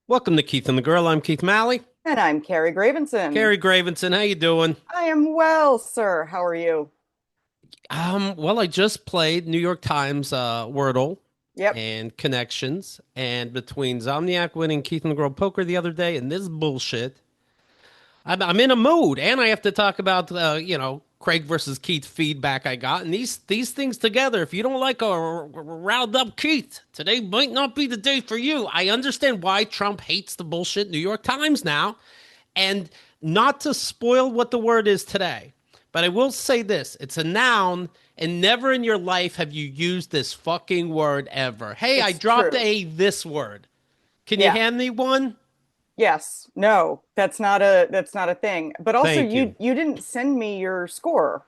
Welcome to Keith and the Girl. I'm Keith Malley. And I'm Carrie Gravenson. Carrie Gravenson, how you doing? I am well, sir. How are you? Well, I just played New York Times Wordle Yep. and Connections, and between Zomniac winning Keith and the Girl Poker the other day and this bullshit, I'm in a mood, and I have to talk about Craig versus Keith feedback I got, and these things together. If you don't like a riled up Keith, today might not be the day for you. I understand why Trump hates the bullshit New York Times now. And not to spoil what the word is today, but I will say this. It's a noun, and never in your life have you used this fucking word ever. Hey, I It's dropped true. a this word. Can you Yeah. hand me one? Yes. No, that's not a thing. But also Thank you you. you didn't send me your score.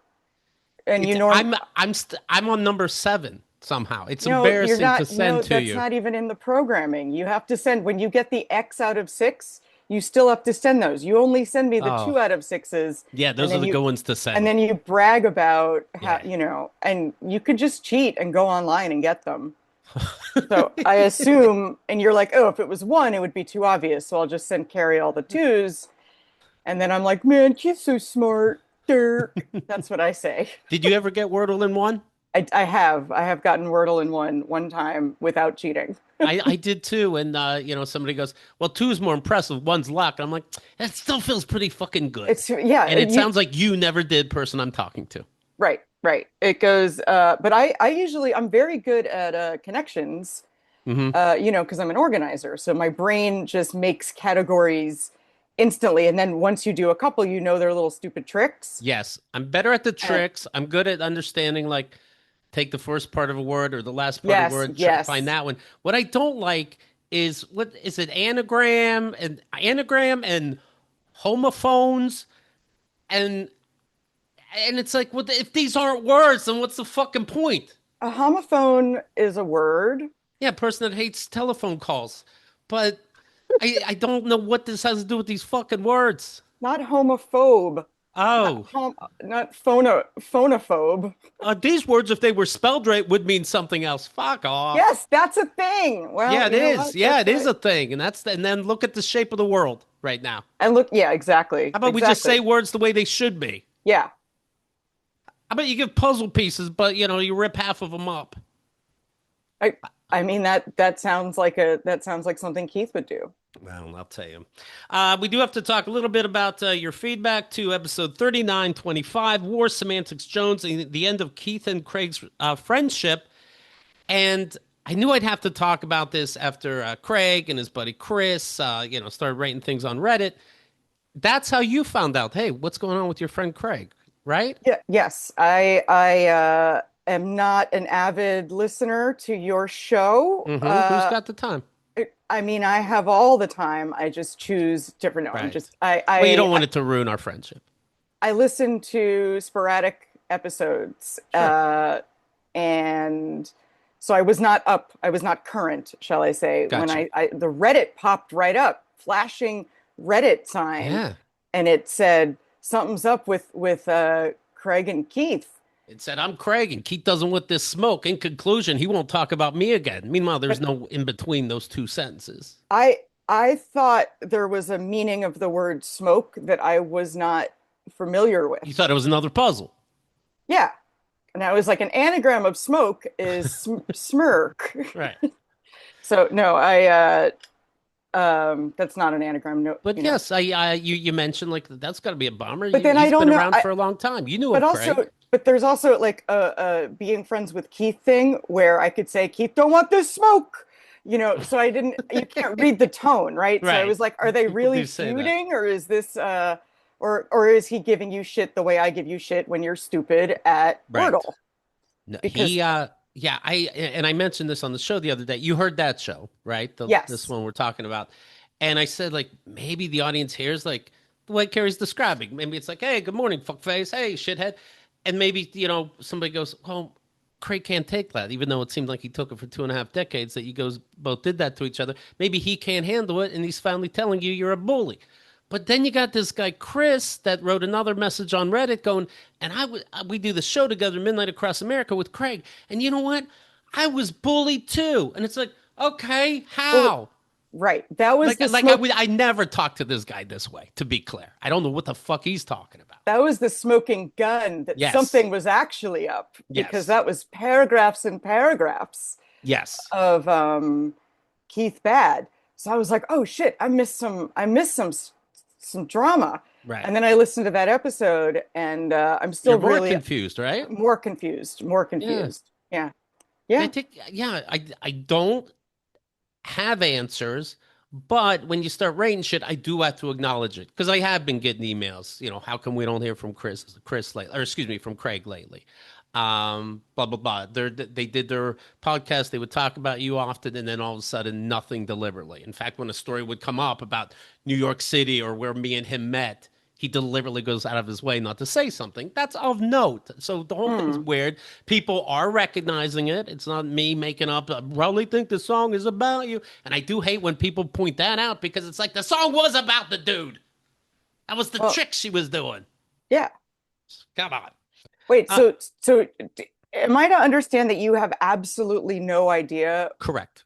And It's I'm on number 7 somehow. It's no, you're embarrassing to not no, send to that's you. not even in the programming. You have to send when you get the X out of six, you still have to send those. You only send me the Oh, two out of sixes, yeah, and those are then the you good ones to and send. then you brag about how, Yeah. and you could just cheat and go online and get them. So I assume, and you're like, oh, if it was one, it would be too obvious. So I'll just send Carrie all the twos. And then I'm like, man, Keith's so smart. Dirk. That's what I say. Did you ever get Wordle in one? I have gotten Wordle in one time without cheating. I did too, and somebody goes, "Well, two's more impressive. One's luck." And I'm like, "That still feels pretty fucking good." It's yeah, And it sounds like you never did, person I'm talking to. right, right. It goes, but I'm very good at connections, Hmm. because I'm an organizer. So my brain just makes categories instantly. And then once you do a couple, they're little stupid tricks. Yes, I'm better at the And tricks. I'm good at understanding, like, take the first part of a word or the last part of a yes, word, find yes. that one. What I don't like is what is it? Anagram and homophones and it's like, what if these aren't words? Then what's the fucking point? A homophone is a word, Yeah, person that hates telephone calls. But I don't know what this has to do with these fucking words. not homophobe, not Oh, not phonophobe. these words, if they were spelled right, would mean something else. Fuck off. Yes, that's a thing. Yeah, Well, it you know is. what? Yeah, That's it is what a thing, and then look at the shape of the world right now. and look, yeah, exactly. How about we just say Exactly. words the way they should be? Yeah. How about you give puzzle pieces, but you rip half of them up? I I mean that sounds like something Keith would do. Well, I'll tell you. We do have to talk a little bit about your feedback to episode 3925, War Semantics Jones, and the end of Keith and Craig's friendship. And I knew I'd have to talk about this after Craig and his buddy Chris, started writing things on Reddit. That's how you found out, hey, what's going on with your friend Craig, right? Yeah, yes. I am not an avid listener to your show. Who's got the time? I mean, I have all the time. I just choose different. No, I'm Right. just I Well, you I don't want it to ruin our friendship. I listen to sporadic episodes, Sure. and so I was not up. I was not current, shall I say, when Gotcha. the Reddit popped right up, flashing Reddit sign, Yeah. and it said something's up with Craig and Keith. It said, I'm Craig, and Keith doesn't want this smoke. In conclusion, he won't talk about me again. Meanwhile, there's But no in between those two sentences. I thought there was a meaning of the word smoke that I was not familiar with. You thought it was another puzzle. Yeah. And I was like, an anagram of smoke is smirk. Right. So no, that's not an anagram. No, But yes, you mentioned like that's got to be a bummer. But then I He's been don't know. around for a long time. You knew But of Craig. also, but there's also like a being friends with Keith thing where I could say, Keith, don't want this smoke. So I didn't, you can't read the tone, right? So I Right. was like, are they People really do say that. feuding, or is this or is he giving you shit the way I give you shit when you're stupid at Right. Wordle? No, Because yeah, I mentioned this on the show the other day. You heard that show, right? This yes. one we're talking about. And I said, like, maybe the audience hears like the way Carrie's describing. Maybe it's like, hey, good morning, fuckface. Hey, shithead. And maybe, somebody goes, well, Craig can't take that, even though it seemed like he took it for 2.5 decades that you guys both did that to each other. Maybe he can't handle it, and he's finally telling you you're a bully. But then you got this guy Chris that wrote another message on Reddit going, and we do the show together, Midnight Across America with Craig, and you know what? I was bullied too, and it's like, okay, Well, how? Right. That was Like, the like smoke. I never talked to this guy this way, to be clear. I don't know what the fuck he's talking about. That was the smoking gun that Yes. something was actually up because Yes. that was paragraphs and paragraphs Yes. of Keith Bad. So I was like, oh shit, I missed some drama. Right. And then I listened to that episode and I'm You're still more really confused, right? more confused, more Yeah. confused. Yeah. I Yeah. think, yeah, I don't have answers, but when you start rating shit, I do have to acknowledge it because I have been getting emails. How come we don't hear from Chris lately, or excuse me, from Craig lately? Blah blah blah. They did their podcast. They would talk about you often, and then all of a sudden, nothing deliberately. In fact, when a story would come up about New York City or where me and him met, he deliberately goes out of his way not to say something that's of note. So the whole thing's Hmm. weird. People are recognizing it. It's not me making up. I probably think the song is about you. And I do hate when people point that out because it's like the song was about the dude. That was the Well, trick she was doing. yeah. Come on. Wait, Uh, am I to understand that you have absolutely no idea? correct.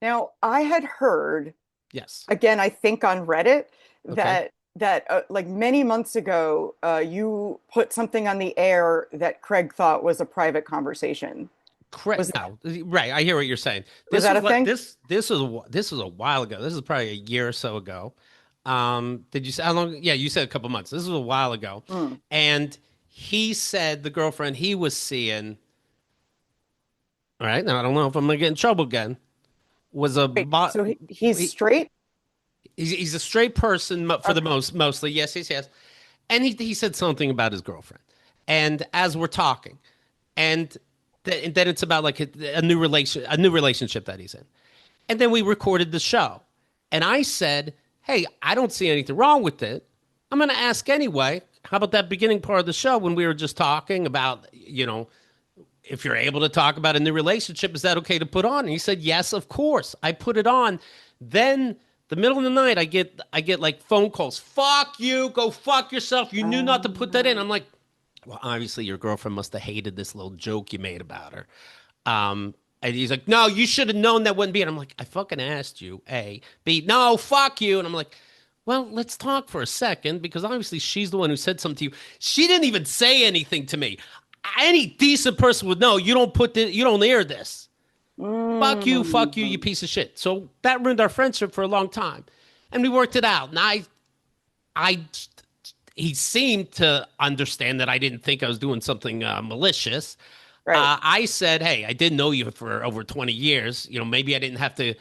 Now, I had heard, Yes. again, I think on Reddit Okay. that like many months ago, you put something on the air that Craig thought was a private conversation. Correct. Was No, right. I hear what you're saying. was This that was a like thing? this was a while ago. This is probably a year or so ago. Did you say how long? Yeah, you said a couple months. This was a while ago, Hmm. and he said the girlfriend he was seeing. All right, now I don't know if I'm gonna get in trouble again. Was a Wait, so he's he, straight? he's a straight person for the Okay. mostly. Yes, yes, yes. And he said something about his girlfriend, and as we're talking, and, and then it's about like a new relationship that he's in. And then we recorded the show. And I said, hey, I don't see anything wrong with it. I'm going to ask anyway. How about that beginning part of the show when we were just talking about, if you're able to talk about a new relationship, is that okay to put on? And he said, yes, of course. I put it on. Then the middle of the night, I get like phone calls. Fuck you. Go fuck yourself. You knew not to put that in. Um, I'm like, well, obviously your girlfriend must have hated this little joke you made about her. And he's like, no, you should have known that wouldn't be. And I'm like, I fucking asked you, A. B, no, fuck you. And I'm like, well, let's talk for a second because obviously she's the one who said something to you. She didn't even say anything to me. Any decent person would know you don't air this. Fuck you, you mm, piece of shit. So that ruined our friendship for a long time. And we worked it out. And I, he seemed to understand that I didn't think I was doing something malicious. right. I said, hey, I didn't know you for over 20 years. Maybe I didn't have to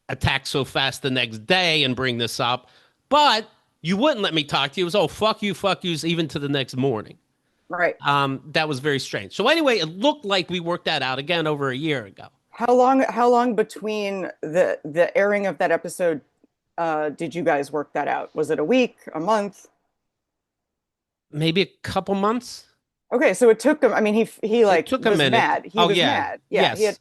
attack so fast the next day and bring this up, but you wouldn't let me talk to you. It was, oh, fuck yous, even to the next morning. Right. That was very strange. So anyway, it looked like we worked that out again over a year ago. How long between the airing of that episode did you guys work that out? Was it a week, a month? Maybe a couple months. Okay, so it took him. I mean, he It like took a was minute. mad. He Oh was yeah, mad. Yeah, yes.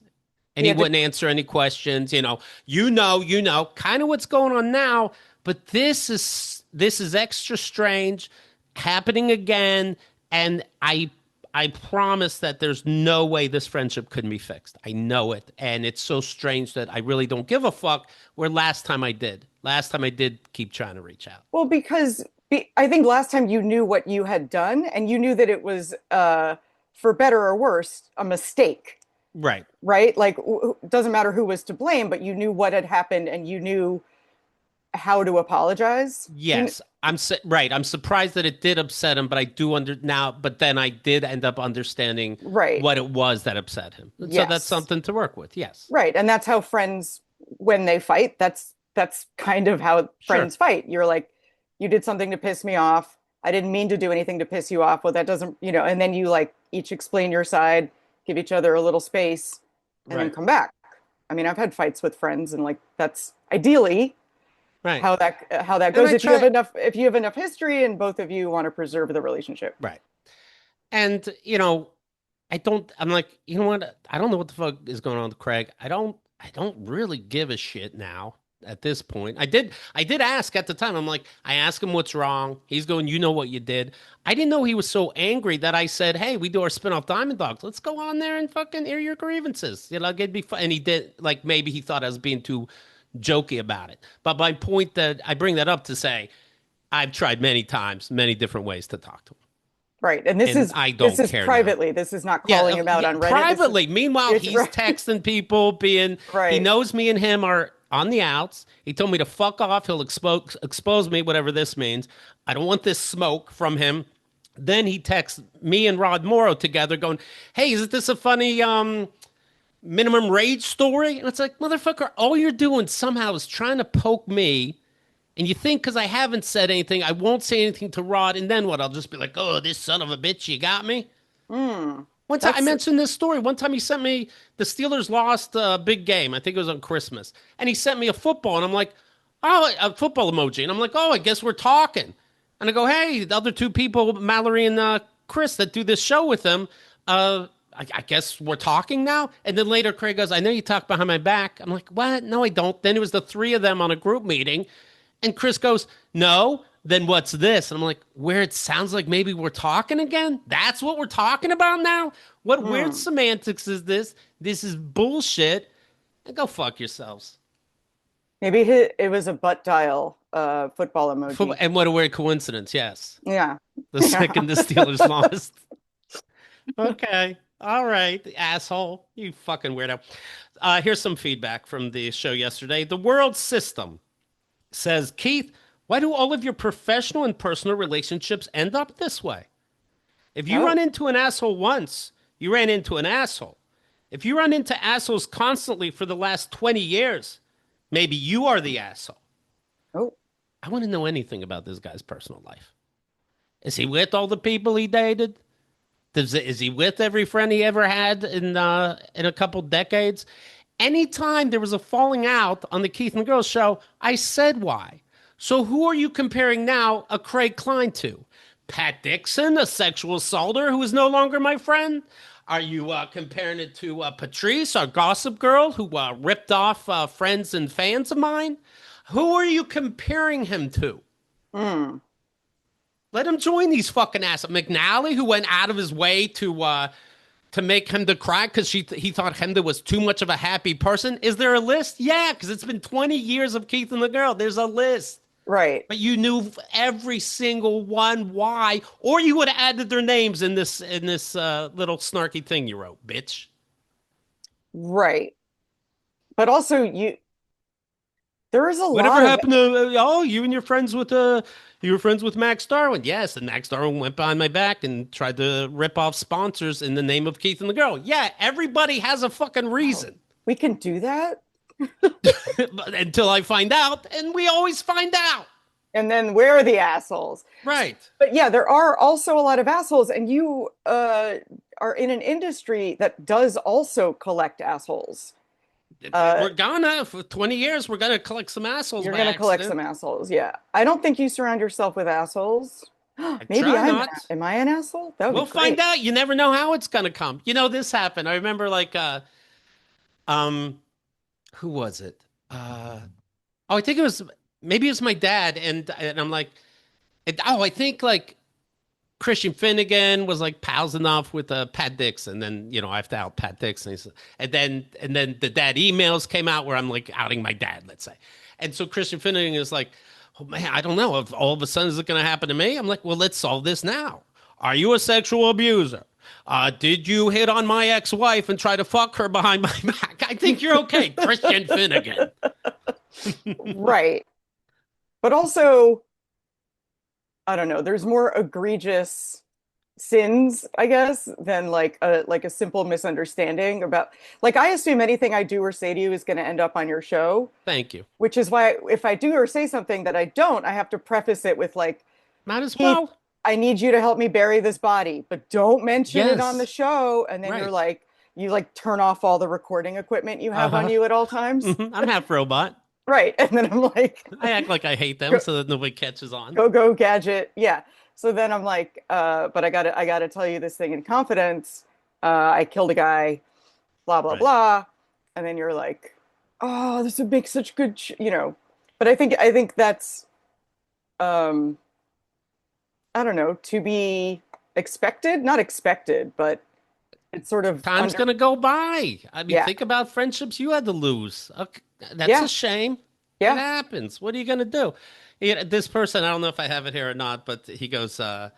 And he he had to. wouldn't answer any questions. Kind of what's going on now. But this is extra strange, happening again. And I promise that there's no way this friendship couldn't be fixed. I know it, and it's so strange that I really don't give a fuck. Where last time I did keep trying to reach out. Well, because I think last time you knew what you had done, and you knew that it was for better or worse a mistake, Right. right? Like, doesn't matter who was to blame, but you knew what had happened, and you knew how to apologize. Yes, right. I'm surprised that it did upset him, but I do under now. But then I did end up understanding Right. what it was that upset him. So that's Yes. something to work with. Yes. Right. And that's how friends, when they fight, that's kind of how Sure. friends fight. You're like, you did something to piss me off. I didn't mean to do anything to piss you off. Well, that doesn't, and then you like each explain your side, give each other a little space, and then Right. come back. I mean, I've had fights with friends, and like that's ideally Right. how that And goes I if you have try. enough history and both of you want to preserve the relationship. Right. And I don't. I'm like, you know what? I don't know what the fuck is going on with Craig. I don't really give a shit now at this point. I did ask at the time. I'm like, I asked him what's wrong. He's going, you know what you did. I didn't know he was so angry that I said, hey, we do our spinoff Diamond Dogs. Let's go on there and fucking air your grievances. It'd be fun. And he did. Like maybe he thought I was being too jokey about it. But my point that I bring that up to say, I've tried many times, many different ways to talk to him, Right. And this and is I this don't is care now. privately. This is not Yeah, calling him out yeah, on Reddit. This is privately. Meanwhile, it's he's right. texting people, being he Right. knows me and him are on the outs. He told me to fuck off. He'll expose me, whatever this means. I don't want this smoke from him. Then he texts me and Rod Morrow together, going, "Hey, isn't this a funny minimum rage story?" And it's like, motherfucker, all you're doing somehow is trying to poke me. And you think because I haven't said anything, I won't say anything to Rod, and then what? I'll just be like, "Oh, this son of a bitch, you got me." Mm. One time I That's mentioned this story. One time he sent me the Steelers lost a big game. I think it was on Christmas, and he sent me a football, and I'm like, "Oh, a football emoji," and I'm like, "Oh, I guess we're talking." And I go, "Hey, the other two people, Mallory and Chris, that do this show with him, I guess we're talking now." And then later, Craig goes, "I know you talk behind my back." I'm like, "What? No, I don't." Then it was the three of them on a group meeting, and Chris goes, "No, then what's this?" And I'm like, "Where it sounds like maybe we're talking again? That's what we're talking about now? What weird hmm. semantics is this? This is bullshit." And go fuck yourselves. Maybe it was a butt dial football emoji. And what a weird coincidence. Yes. Yeah. The Yeah. second the Steelers lost. Okay. All right. Asshole. You fucking weirdo. Here's some feedback from the show yesterday. The world system says, Keith, why do all of your professional and personal relationships end up this way? If you run Oh. into an asshole once, you ran into an asshole. If you run into assholes constantly for the last 20 years, maybe you are the asshole. Oh. I want to know anything about this guy's personal life. Is he with all the people he dated? Is he with every friend he ever had in a couple decades? Anytime there was a falling out on the Keith and Girls show, I said why. So who are you comparing now a Craig Klein to? Pat Dixon, a sexual assaulter who is no longer my friend? Are you comparing it to Patrice, our gossip girl who ripped off friends and fans of mine? Who are you comparing him to? Mm. Let him join these fucking assholes. McNally, who went out of his way to make Hemda cry because he thought Hemda was too much of a happy person. Is there a list? Yeah, because it's been 20 years of Keith and the Girl. There's a list. Right. But you knew every single one why, or you would have added their names in this little snarky thing you wrote, bitch. Right. But also there is a Whatever lot of happened to you and your friends with you were friends with Max Darwin? Yes, and Max Darwin went behind my back and tried to rip off sponsors in the name of Keith and the Girl. Yeah, everybody has a fucking wow, reason. we can do that. Until I find out, and we always find out. And then we're the assholes. Right. But yeah, there are also a lot of assholes, and you are in an industry that does also collect assholes. Uh, We're gonna, for 20 years, we're gonna collect some assholes you're by gonna collect some accident. assholes. Yeah. I don't think you surround yourself with assholes. I Maybe try not. am I an asshole? That would be We'll find great. out. You never know how it's gonna come. You know, this happened. I remember like um who was it? Oh, I think it was maybe it was my dad, and I'm like, I think like Christian Finnegan was like pals enough with Pat Dixon. Then I have to out Pat Dixon. And then the dad emails came out where I'm like outing my dad, let's say. And so Christian Finnegan is like, "Oh man, I don't know if all of a sudden is it going to happen to me?" I'm like, "Well, let's solve this now. Are you a sexual abuser? Did you hit on my ex-wife and try to fuck her behind my back? I think you're okay, Christian Finnegan." Right. But also, I don't know, there's more egregious sins, I guess, than like a simple misunderstanding about like I assume anything I do or say to you is going to end up on your show, Thank you. which is why if I do or say something that I don't, I have to preface it with like, Might as Keith, well. I need you to help me bury this body, but don't mention it on the Yes. show. And then Right. you like turn off all the recording equipment you have on Uh-huh. you at all times. I'm half robot. Right. And then I'm like, I act like I hate them go, so that nobody catches on. go gadget. Yeah. So then I'm like, but I gotta tell you this thing in confidence. I killed a guy, blah, blah, Right. blah. And then you're like, oh, this would make such good, but I think that's, um, I don't know, to be expected, not expected, but It's sort of Time's under, gonna go by. I mean, yeah, think about friendships you had to lose. Okay, that's a yeah, shame. It yeah. happens. What are you gonna do? This person, I don't know if I have it here or not, but he goes, what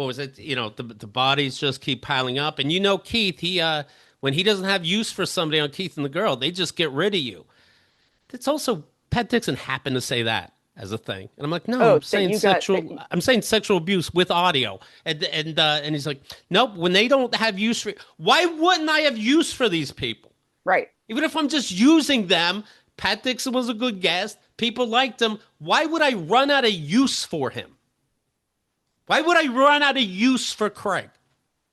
was it? The bodies just keep piling up. And Keith, he when he doesn't have use for somebody on Keith and the Girl, they just get rid of you. It's also Pat Dixon happened to say that as a thing, and I'm like, no, Oh, that you got that. I'm saying sexual abuse with audio, and he's like, nope. When they don't have use for, why wouldn't I have use for these people? Right. Even if I'm just using them, Pat Dixon was a good guest. People liked him. Why would I run out of use for him? Why would I run out of use for Craig?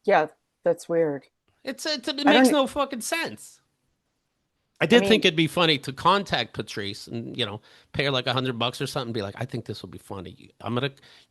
Yeah, that's weird. It I makes don't, no fucking sense. I I did think mean, it'd be funny to contact Patrice and pay her like $100 or something. And be like, I think this will be funny.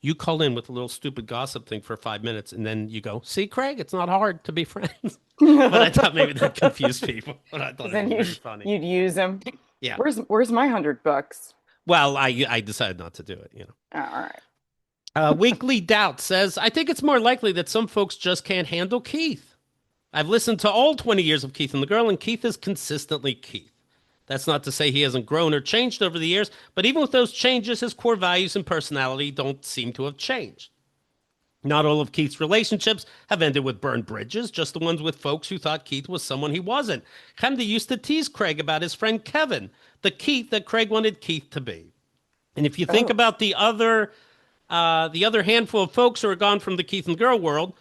You call in with a little stupid gossip thing for 5 minutes, and then you go, see, Craig, it's not hard to be friends. But I thought maybe that confused people. But I thought it then was very funny. you'd use them. Yeah. Where's my $100? Well, I decided not to do it. All right. Weekly Doubt says, I think it's more likely that some folks just can't handle Keith. I've listened to all 20 years of Keith and the Girl, and Keith is consistently Keith. That's not to say he hasn't grown or changed over the years, but even with those changes, his core values and personality don't seem to have changed. Not all of Keith's relationships have ended with burned bridges, just the ones with folks who thought Keith was someone he wasn't. Hamdi used to tease Craig about his friend Kevin, the Keith that Craig wanted Keith to be. And if you think Oh, about the other handful of folks who are gone from the Keith and Girl world,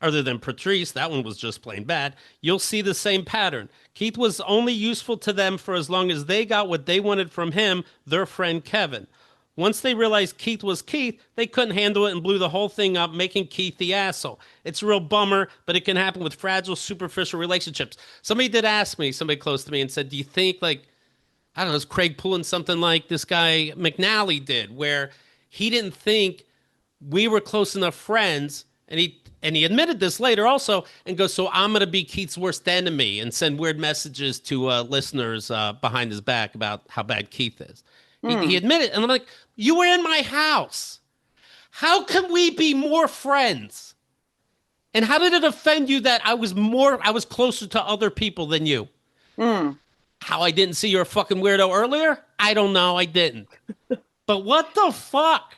other than Patrice, that one was just plain bad, you'll see the same pattern. Keith was only useful to them for as long as they got what they wanted from him, their friend Kevin. Once they realized Keith was Keith, they couldn't handle it and blew the whole thing up, making Keith the asshole. It's a real bummer, but it can happen with fragile, superficial relationships. Somebody did ask me, somebody close to me, and said, do you think, like, I don't know, is Craig pulling something like this guy McNally did, where he didn't think we were close enough friends, and he admitted this later also, and goes, so I'm going to be Keith's worst enemy and send weird messages to listeners behind his back about how bad Keith is. He hmm. admitted, and I'm like, you were in my house. How can we be more friends? And how did it offend you that I was closer to other people than you? Hmm. How I didn't see you're a fucking weirdo earlier? I don't know. I didn't. But what the fuck?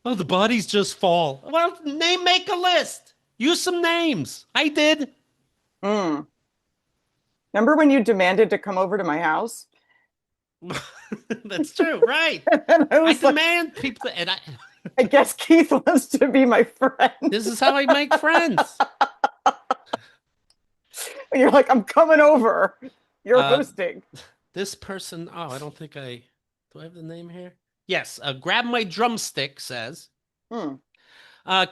Oh, the bodies just fall. Well, make a list. Use some names. I did. Hmm. Remember when you demanded to come over to my house? That's true, right? And I I was like, demand people to, and I guess Keith wants to be my friend. this is how I make friends. And you're like, I'm coming over. You're Uh, hosting. this person, I don't think do I have the name here? Yes, Grab My Drumstick says, Hmm.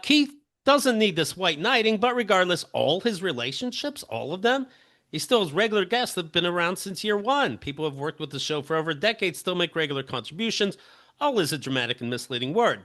Keith doesn't need this white knighting, but regardless, all his relationships, all of them, he still has regular guests that have been around since year one. People who have worked with the show for over a decade still make regular contributions. All is a dramatic and misleading word.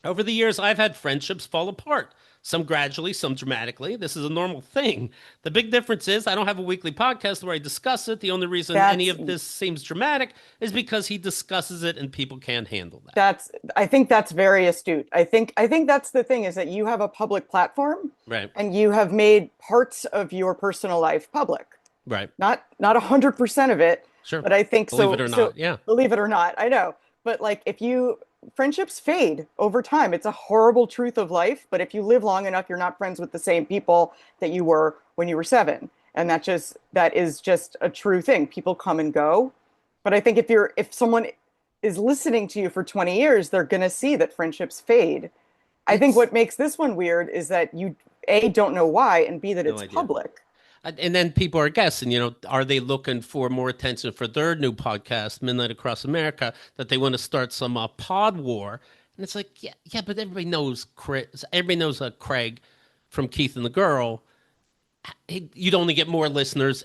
Over the years, I've had friendships fall apart. Some gradually, some dramatically. This is a normal thing. The big difference is I don't have a weekly podcast where I discuss it. The only reason any That's of this seems dramatic is because he discusses it and people can't handle that. that's I think that's very astute. I think that's the thing is that you have a public platform Right. and you have made parts of your personal life public. Right. Not 100% of it, Sure. but I think Believe so it or so not. Yeah. believe it or not, I know. But like if you friendships fade over time. It's a horrible truth of life, but if you live long enough, you're not friends with the same people that you were when you were 7. And that is just a true thing. People come and go. But I think if someone is listening to you for 20 years, they're going to see that friendships fade. I think It's what makes this one weird is that you A, don't know why, and B, that no it's idea. public. And then people are guessing, are they looking for more attention for their new podcast, Midnight Across America, that they want to start some pod war? And it's like, yeah, but everybody knows Chris, everybody knows Craig from Keith and the Girl. You'd only get more listeners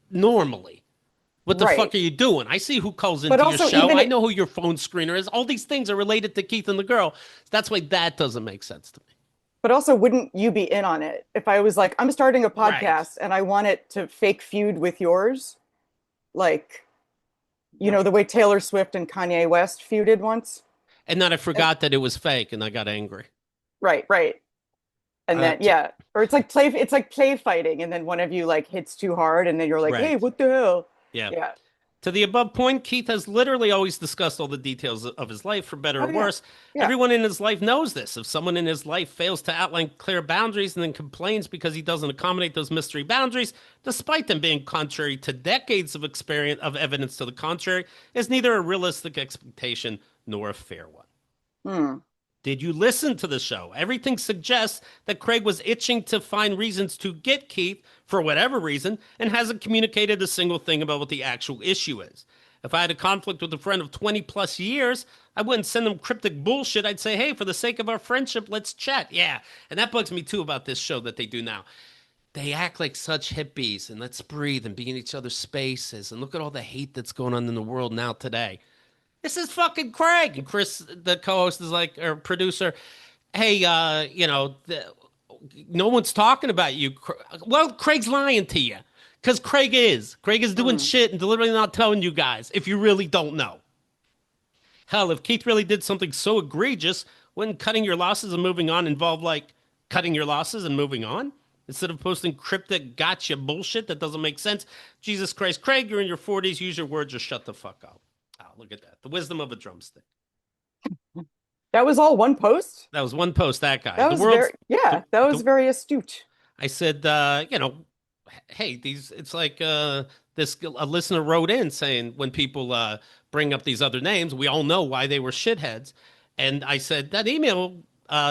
normally. What the Right. fuck are you doing? I see who calls But into your also, show. I know who your phone screener is. All these things are related to Keith and the Girl. That's why that doesn't make sense to me. but also, wouldn't you be in on it if I was like, I'm starting a Right. podcast and I want it to fake feud with yours? Like, Yep. the way Taylor Swift and Kanye West feuded once? And then I And, forgot that it was fake and I got angry. right, right. And then To, yeah, or it's like play fighting, and then one of you like hits too hard, and then you're like, hey, right. what the hell? Yeah. Yeah. To the above point, Keith has literally always discussed all the details of his life, for better or Oh yeah. worse. Yeah. Everyone in his life knows this. If someone in his life fails to outline clear boundaries and then complains because he doesn't accommodate those mystery boundaries, despite them being contrary to decades of experience of evidence to the contrary, is neither a realistic expectation nor a fair one. Hmm. Did you listen to the show? Everything suggests that Craig was itching to find reasons to get Keith for whatever reason and hasn't communicated a single thing about what the actual issue is. If I had a conflict with a friend of 20 plus years, I wouldn't send them cryptic bullshit. I'd say, hey, for the sake of our friendship, let's chat. Yeah. And that bugs me too about this show that they do now. They act like such hippies and let's breathe and be in each other's spaces. And look at all the hate that's going on in the world now today. This is fucking Craig. And Chris, the co-host, is like, or producer, hey, no one's talking about you. Well, Craig's lying to you because Craig is. Craig is doing Hmm. shit and deliberately not telling you guys if you really don't know. Hell, if Keith really did something so egregious, wouldn't cutting your losses and moving on involve like cutting your losses and moving on? Instead of posting cryptic gotcha bullshit that doesn't make sense. Jesus Christ, Craig, you're in your 40s. Use your words or shut the fuck up. Oh, look at that. The wisdom of a drumstick. That was all one post? That was one post, that guy. That The was world's, very, yeah, that was the very astute. I said, hey, it's like a listener wrote in saying when people bring up these other names, we all know why they were shitheads. And I said, that email,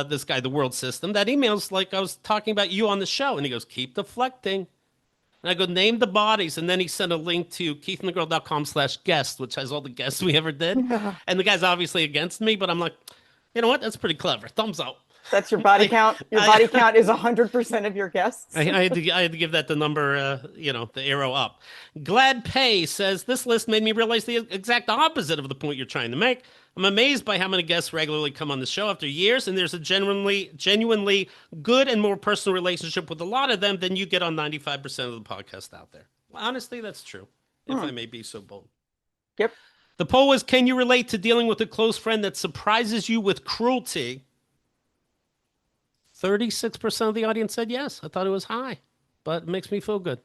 this guy, the world system, that email's like I was talking about you on the show. And he goes, keep deflecting. And I go, name the bodies. And then he sent a link to keithandthegirl.com/guest, which has all the guests we ever did. And the guy's obviously against me, but I'm like, you know what? That's pretty clever. Thumbs up. That's your body I, count. Your body I, count is 100% of your guests. I had to give that the number, the arrow up. Glad Pay says this list made me realize the exact opposite of the point you're trying to make. I'm amazed by how many guests regularly come on the show after years, and there's a genuinely good and more personal relationship with a lot of them than you get on 95% of the podcast out there. Well, honestly, that's true, if Hmm. I may be so bold. Yep. The poll was, can you relate to dealing with a close friend that surprises you with cruelty? 36% of the audience said yes. I thought it was high, but it makes me feel good.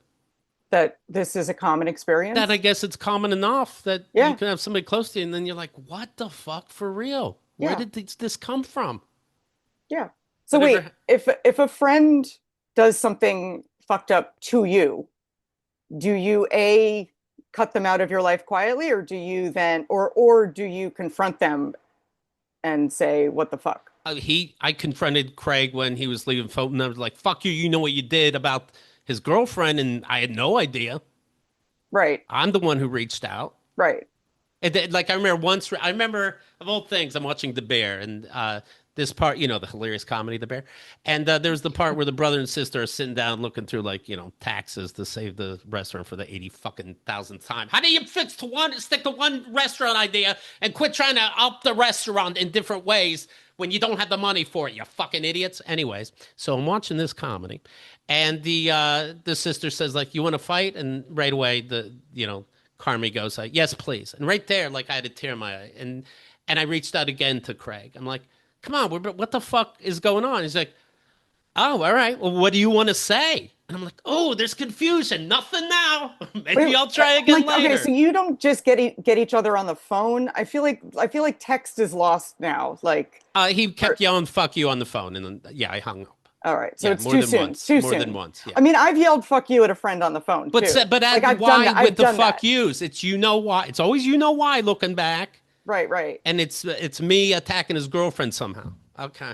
That this is a common That experience. I guess it's common enough that you Yeah. can have somebody close to you and then you're like, what the fuck for real? Where Yeah. did this come from? Yeah. So That wait, ever, if a friend does something fucked up to you, do you A, cut them out of your life quietly, or do you then or do you confront them and say, what the fuck? I confronted Craig when he was leaving Fulton. I was like, fuck you. You know what you did about his girlfriend. And I had no idea. Right. I'm the one who reached out. Right. Like I remember once, I remember of old things. I'm watching The Bear, and this part, the hilarious comedy, The Bear, and there's the part where the brother and sister are sitting down looking through like taxes to save the restaurant for the 80 fucking thousandth time. How do you stick to one restaurant idea and quit trying to up the restaurant in different ways when you don't have the money for it? You fucking idiots. Anyways, so I'm watching this comedy, and the sister says like, "You want to fight?" And right away Carmi goes, yes, please. And right there, like I had a tear in my eye. And I reached out again to Craig. I'm like, come on, what the fuck is going on? He's like, oh, all right. Well, what do you want to say? And I'm like, oh, there's confusion. Nothing now. Wait, Maybe I'll try I'm again like, okay, so later. you don't just get each other on the phone. I feel like text is lost now. Like, He or, kept yelling, fuck you on the phone. And then, yeah, I hung up. all right, so Yeah, it's too soon. It's too More than soon. once. Yeah. I mean, I've yelled "fuck you" at a friend on the phone But, too. but Like at, I've done why that. with I've the done fuck that. yous? It's why. It's always why looking back. Right, right. And it's me attacking his girlfriend somehow. Okay.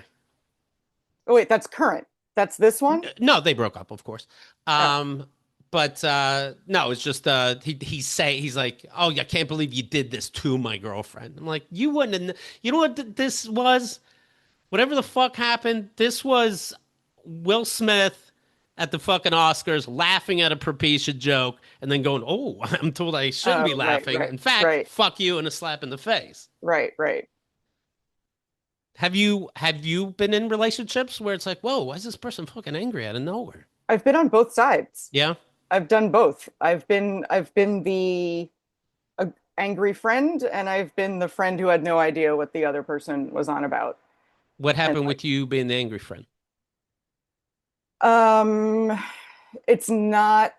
Oh wait, that's current. That's this one. No, they broke up, of course. Oh, But no, it's just he's like, oh, I can't believe you did this to my girlfriend. I'm like, you wouldn't. You know what this was? Whatever the fuck happened, this was Will Smith at the fucking Oscars laughing at a Propecia joke and then going, oh, I'm told I shouldn't be oh, right, laughing. right, In fact, right, fuck you and a slap in the face. right, right. Have you been in relationships where it's like, whoa, why is this person fucking angry out of nowhere? I've been on both sides. Yeah. I've done both. I've been the angry friend, and I've been the friend who had no idea what the other person was on about. What And happened like, with you being the angry friend? Um, it's not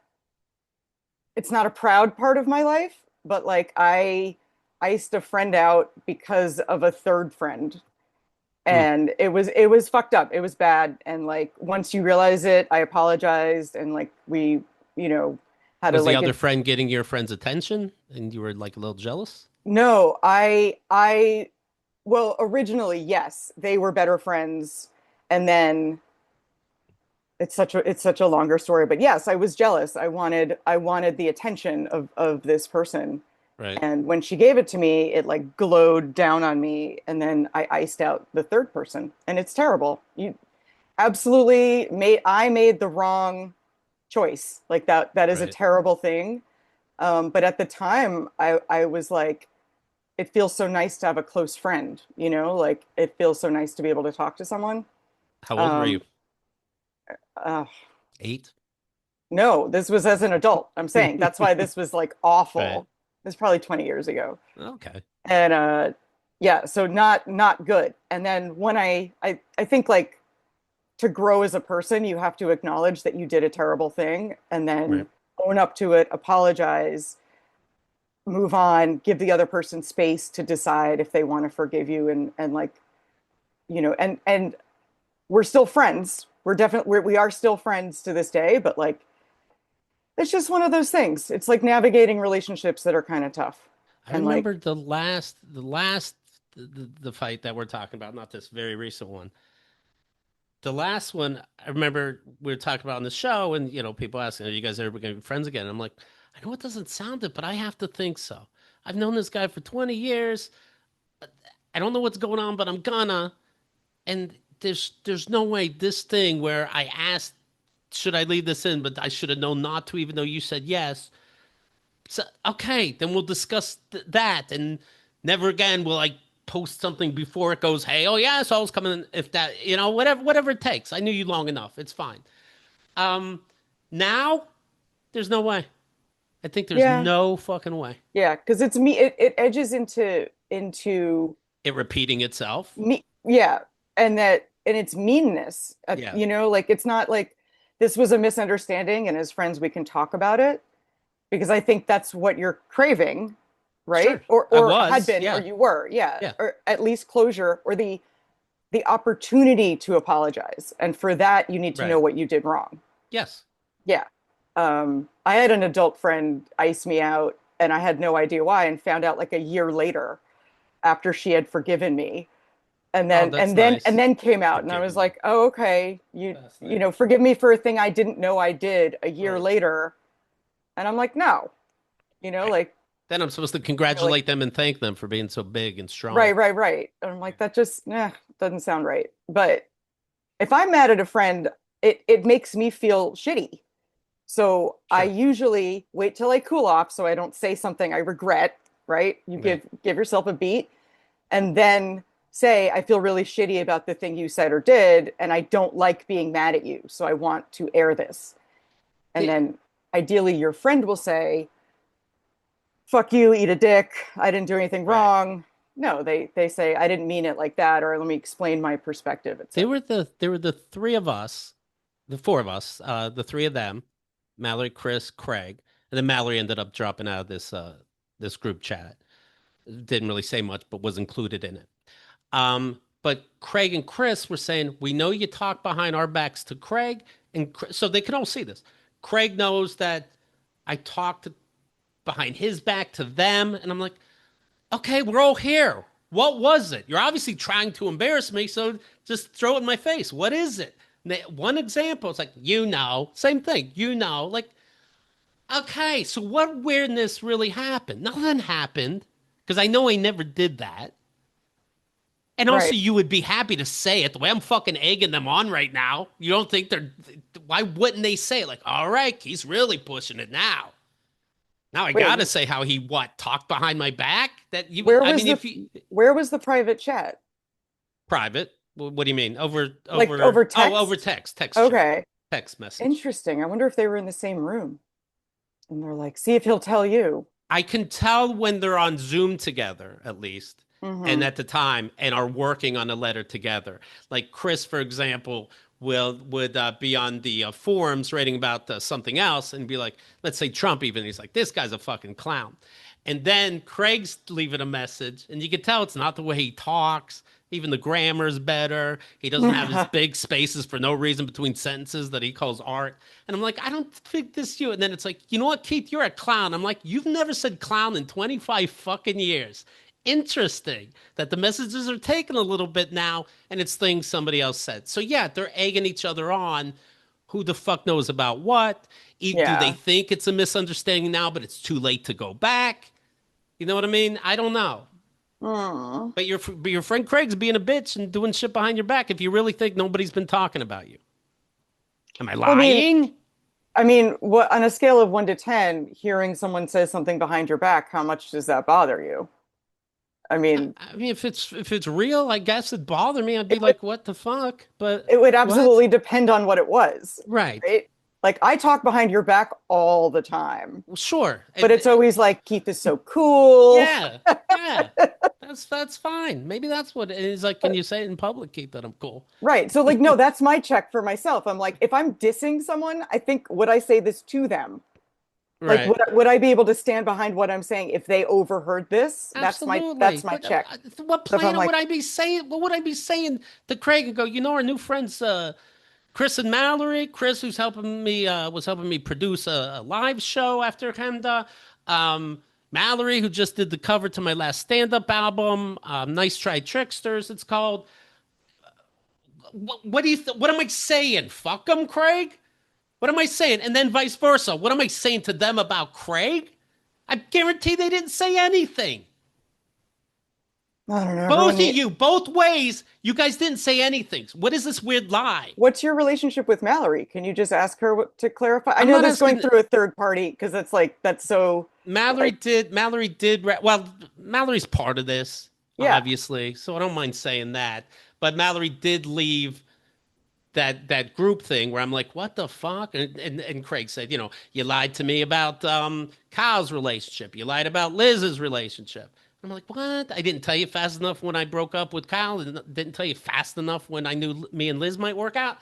it's not a proud part of my life, but like I iced a friend out because of a third friend. Hmm. And it was fucked up. It was bad. And like once you realize it, I apologized and like we, you know, had to Was the like other it friend getting your friend's attention and you were like a little jealous? no, I well, originally, yes, they were better friends. And then it's such a longer story, but yes, I was jealous. I wanted the attention of this person. Right. And when she gave it to me, it like glowed down on me. And then I iced out the third person. And it's terrible. You absolutely I made the wrong choice. Like that is a Right. terrible thing. But at the time I was like, it feels so nice to have a close friend, like it feels so nice to be able to talk to someone. How old were you? Um, uh, 8? no, this was as an adult. I'm saying that's why this was like Right. awful. It's probably 20 years ago. Okay. And yeah, so not good. And then when I think like to grow as a person, you have to acknowledge that you did a terrible thing and Right. then own up to it, apologize, move on, give the other person space to decide if they want to forgive you and like, and we're still friends. We are still friends to this day, but like it's just one of those things. It's like navigating relationships that are kind of tough. I And like, remember the fight that we're talking about, not this very recent one. The last one, I remember we were talking about on the show, and people asking, "Are you guys ever going to be friends again?" And I'm like, I know it doesn't sound it, but I have to think so. I've known this guy for 20 years. I don't know what's going on, but I'm gonna. And there's no way this thing where I asked, should I leave this in, but I should have known not to, even though you said yes. So okay, then we'll discuss that, and never again will I post something before it goes. Hey, oh yeah, so I was coming. If that, whatever it takes. I knew you long enough. It's fine. Um, Now there's no way. I think there's yeah, no fucking way. yeah, because it's me. It edges into It repeating itself. me. Yeah, and it's meanness. Yeah, Like it's not like this was a misunderstanding, and as friends we can talk about it because I think that's what you're craving, right? sure. Or I or had was. been, or Yeah, you were, yeah, yeah. or at least closure or the opportunity to apologize. And for that, you need to know Right. what you did wrong. Yes. Yeah. I had an adult friend ice me out, and I had no idea why, and found out like a year later after she had forgiven me, and Oh, then that's and then and nice. then came out, and I was Forgiving you. like, oh, okay, you you know, Fascinating. forgive me for a thing I didn't know I did a year Right. later, and I'm like, no, Right. like Then I'm supposed to like congratulate them and thank them for being so big and strong. right, and I'm like, that just doesn't sound right. But if I'm mad at a friend, it makes me feel shitty. So I Sure. usually wait till I cool off so I don't say something I regret, right? You Right. give yourself a beat and then say, I feel really shitty about the thing you said or did, and I don't like being mad at you. So I want to air this. And The- then ideally your friend will say, fuck you, eat a dick. I didn't do anything right. wrong. No, they say I didn't mean it like that, or let me explain my perspective, etc. They were the three of us, the four of us, the three of them, Mallory, Chris, Craig, and then Mallory ended up dropping out of this group chat. Didn't really say much, but was included in it. But Craig and Chris were saying, we know you talk behind our backs to Craig, and so they can all see this. Craig knows that I talked behind his back to them, and I'm like, okay, we're all here. What was it? You're obviously trying to embarrass me, so just throw it in my face. What is it? One example, it's like, same thing, like, okay, so what weirdness really happened? Nothing happened, because I know I never did that. And also, Right. you would be happy to say it the way I'm fucking egging them on right now. You don't think why wouldn't they say it? Like, all right, he's really pushing it now. Now I Wait, gotta say how he talked behind my back. where I was mean, the if you where was the private chat? private, what do you mean? Like over Over text? text chat, Okay. text message. Interesting. I wonder if they were in the same room. And they're like, see if he'll tell you. I can tell when they're on Zoom together, at least, and Hmm. at the time, and are working on a letter together. Like Chris, for example, would be on the forums writing about something else and be like, let's say Trump even. He's like, this guy's a fucking clown. And then Craig's leaving a message, and you can tell it's not the way he talks. Even the grammar's better. He doesn't have his big spaces for no reason between sentences that he calls art. And I'm like, I don't think this you. And then it's like, you know what, Keith, you're a clown. I'm like, you've never said clown in 25 fucking years. Interesting that the messages are taken a little bit now, and it's things somebody else said. So yeah, they're egging each other on. Who the fuck knows about what? Do they Yeah. think it's a misunderstanding now, but it's too late to go back? You know what I mean? I don't know. Mm. But your friend Craig's being a bitch and doing shit behind your back if you really think nobody's been talking about you. Am I I mean, lying? what on a scale of 1 to 10, hearing someone say something behind your back, how much does that bother you? I mean, I mean, if it's real, I guess it'd bother me. I'd be it would like, what the fuck? But it would what? absolutely depend on what it was, Right. right? Like I talk behind your back all the time, Well, sure. but it's always like Keith is so cool. Yeah. Yeah. That's fine. Maybe that's what it is. Like, can you say it in public, Keith, that I'm cool? Right. So like no, that's my check for myself. I'm like if I'm dissing someone, I think would I say this to them? Like Right. would I be able to stand behind what I'm saying if they overheard this? Absolutely. That's my But check. what So if I'm planet would like, I be saying? What would I be saying to Craig and go, you know, our new friends, Chris and Mallory. Chris, who's helping me, was helping me produce a live show after Hemda. Mallory, who just did the cover to my last stand-up album, Nice Try Tricksters, it's called. What do you? What am I saying? Fuck them, Craig. What am I saying? And then vice versa. What am I saying to them about Craig? I guarantee they didn't say anything. I don't know, Both everyone of need you, both ways, you guys didn't say anything. What is this weird lie? what's your relationship with Mallory? Can you just ask her to clarify? I I'm know not that's going asking. through a third party because it's like that's so Mallory like did. Mallory did. Well, Mallory's part of this, yeah, obviously, so I don't mind saying that. But Mallory did leave that group thing where I'm like, what the fuck? And Craig said, you know, you lied to me about Kyle's relationship. You lied about Liz's relationship. I'm like, what? I didn't tell you fast enough when I broke up with Kyle. Didn't tell you fast enough when I knew me and Liz might work out.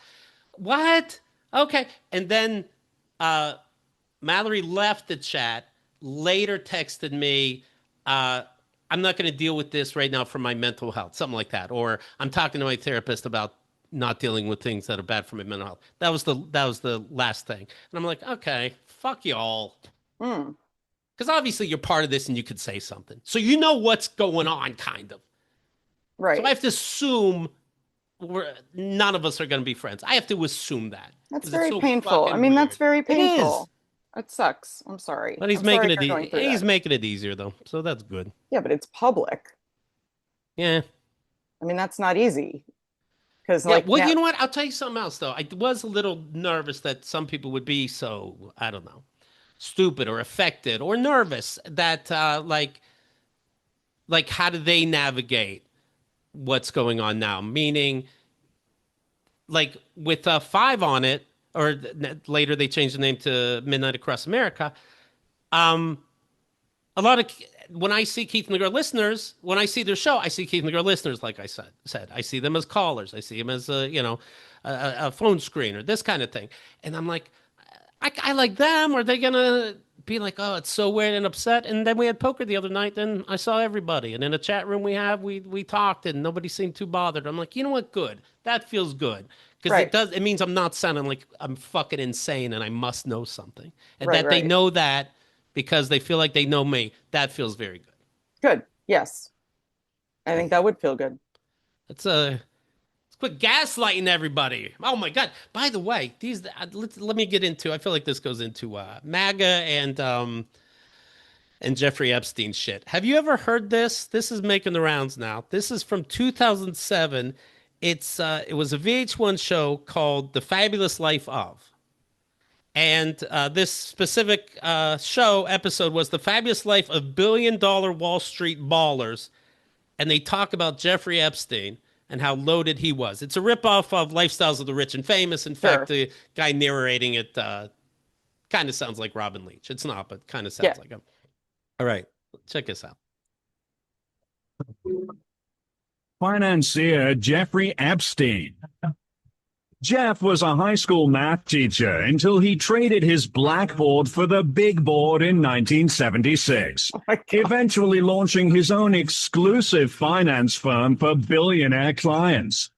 What? Okay. And then uh, Mallory left the chat, later texted me, uh, I'm not going to deal with this right now for my mental health, something like that. Or I'm talking to my therapist about not dealing with things that are bad for my mental health. That was the last thing. And I'm like, okay, fuck y'all. mm, Because obviously you're part of this and you could say something. So you know what's going on, kind of. So I right. have to assume none of us are going to be friends. I have to assume that That's because it's very so painful. I fucking mean, that's weird. very It is. painful. It sucks. I'm sorry. But he's I'm sorry making it you're going through he's that. making it easier though. So that's good. Yeah, but it's public. Yeah. I mean, that's not easy because Yeah, like well, now, you know what? I'll tell you something else though. I was a little nervous that some people would be so, I don't know, stupid or affected or nervous that like how do they navigate what's going on now? Meaning like with five on it, or later they changed the name to Midnight Across America. Um, a lot of when I see Keith and the Girl listeners, when I see their show, I see Keith and the Girl listeners. Like I said, I see them as callers. I see them as a phone screen or this kind of thing. And I'm like, I like them. Are they gonna be like, oh, it's so weird and upset? And then we had poker the other night. Then I saw everybody, and in a chat room we talked, and nobody seemed too bothered. I'm like, you know what? Good. That feels good because right, it means I'm not sounding like I'm fucking insane and I must know something, and right, that they right. know that because they feel like they know me. That feels very good. Good. Yes. I think that would feel good. It's a Quit gaslighting everybody. Oh my God. By the way, let me get into, I feel like this goes into MAGA and Jeffrey Epstein shit. Have you ever heard this? This is making the rounds now. This is from 2007. It was a VH1 show called The Fabulous Life of. And this specific show episode was The Fabulous Life of Billion-Dollar Wall Street Ballers, and they talk about Jeffrey Epstein and how loaded he was. It's a ripoff of Lifestyles of the Rich and Famous. In fact, Sure. the guy narrating it kind of sounds like Robin Leach. It's not, but kind of Yeah. sounds like him. All right, check this out. Financier Jeffrey Epstein. Jeff was a high school math teacher until he traded his blackboard for the big board in 1976, Oh my God. eventually launching his own exclusive finance firm for billionaire clients.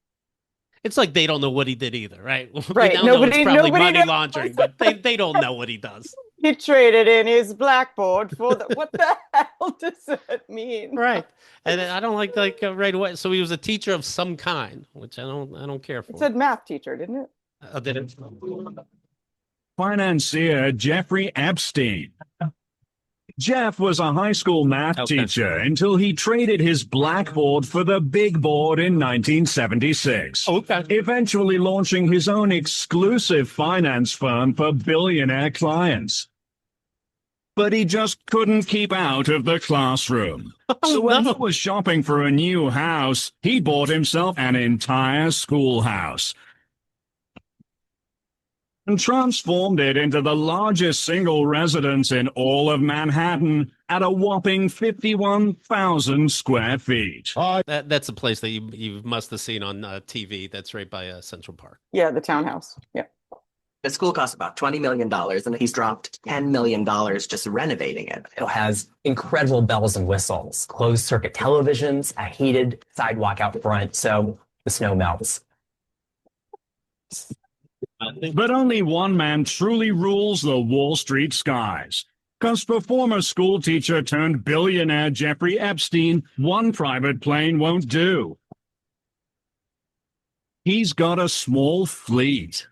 It's like they don't know what he did either, right? We Right. now know it's probably Nobody money knows. laundering, but they don't know what he does. He traded in his blackboard for the, what the hell does that mean? Right. And I don't like right away. So he was a teacher of some kind, which I don't care It for. said math teacher, didn't it? Did it? Financier Jeffrey Epstein. Jeff was a high school math Okay. teacher until he traded his blackboard for the big board in 1976, Okay. eventually launching his own exclusive finance firm for billionaire clients. But he just couldn't keep out of the classroom. So when he was shopping for a new house, he bought himself an entire schoolhouse and transformed it into the largest single residence in all of Manhattan at a whopping 51,000 square feet. That's a place that you must have seen on TV. That's right by Central Park. Yeah, the townhouse. Yeah. The school costs about $20 million, and he's dropped $10 million just renovating it. It has incredible bells and whistles, closed circuit televisions, a heated sidewalk out front, so the snow melts. But only one man truly rules the Wall Street skies. Because for former school teacher turned billionaire Jeffrey Epstein, one private plane won't do. He's got a small fleet.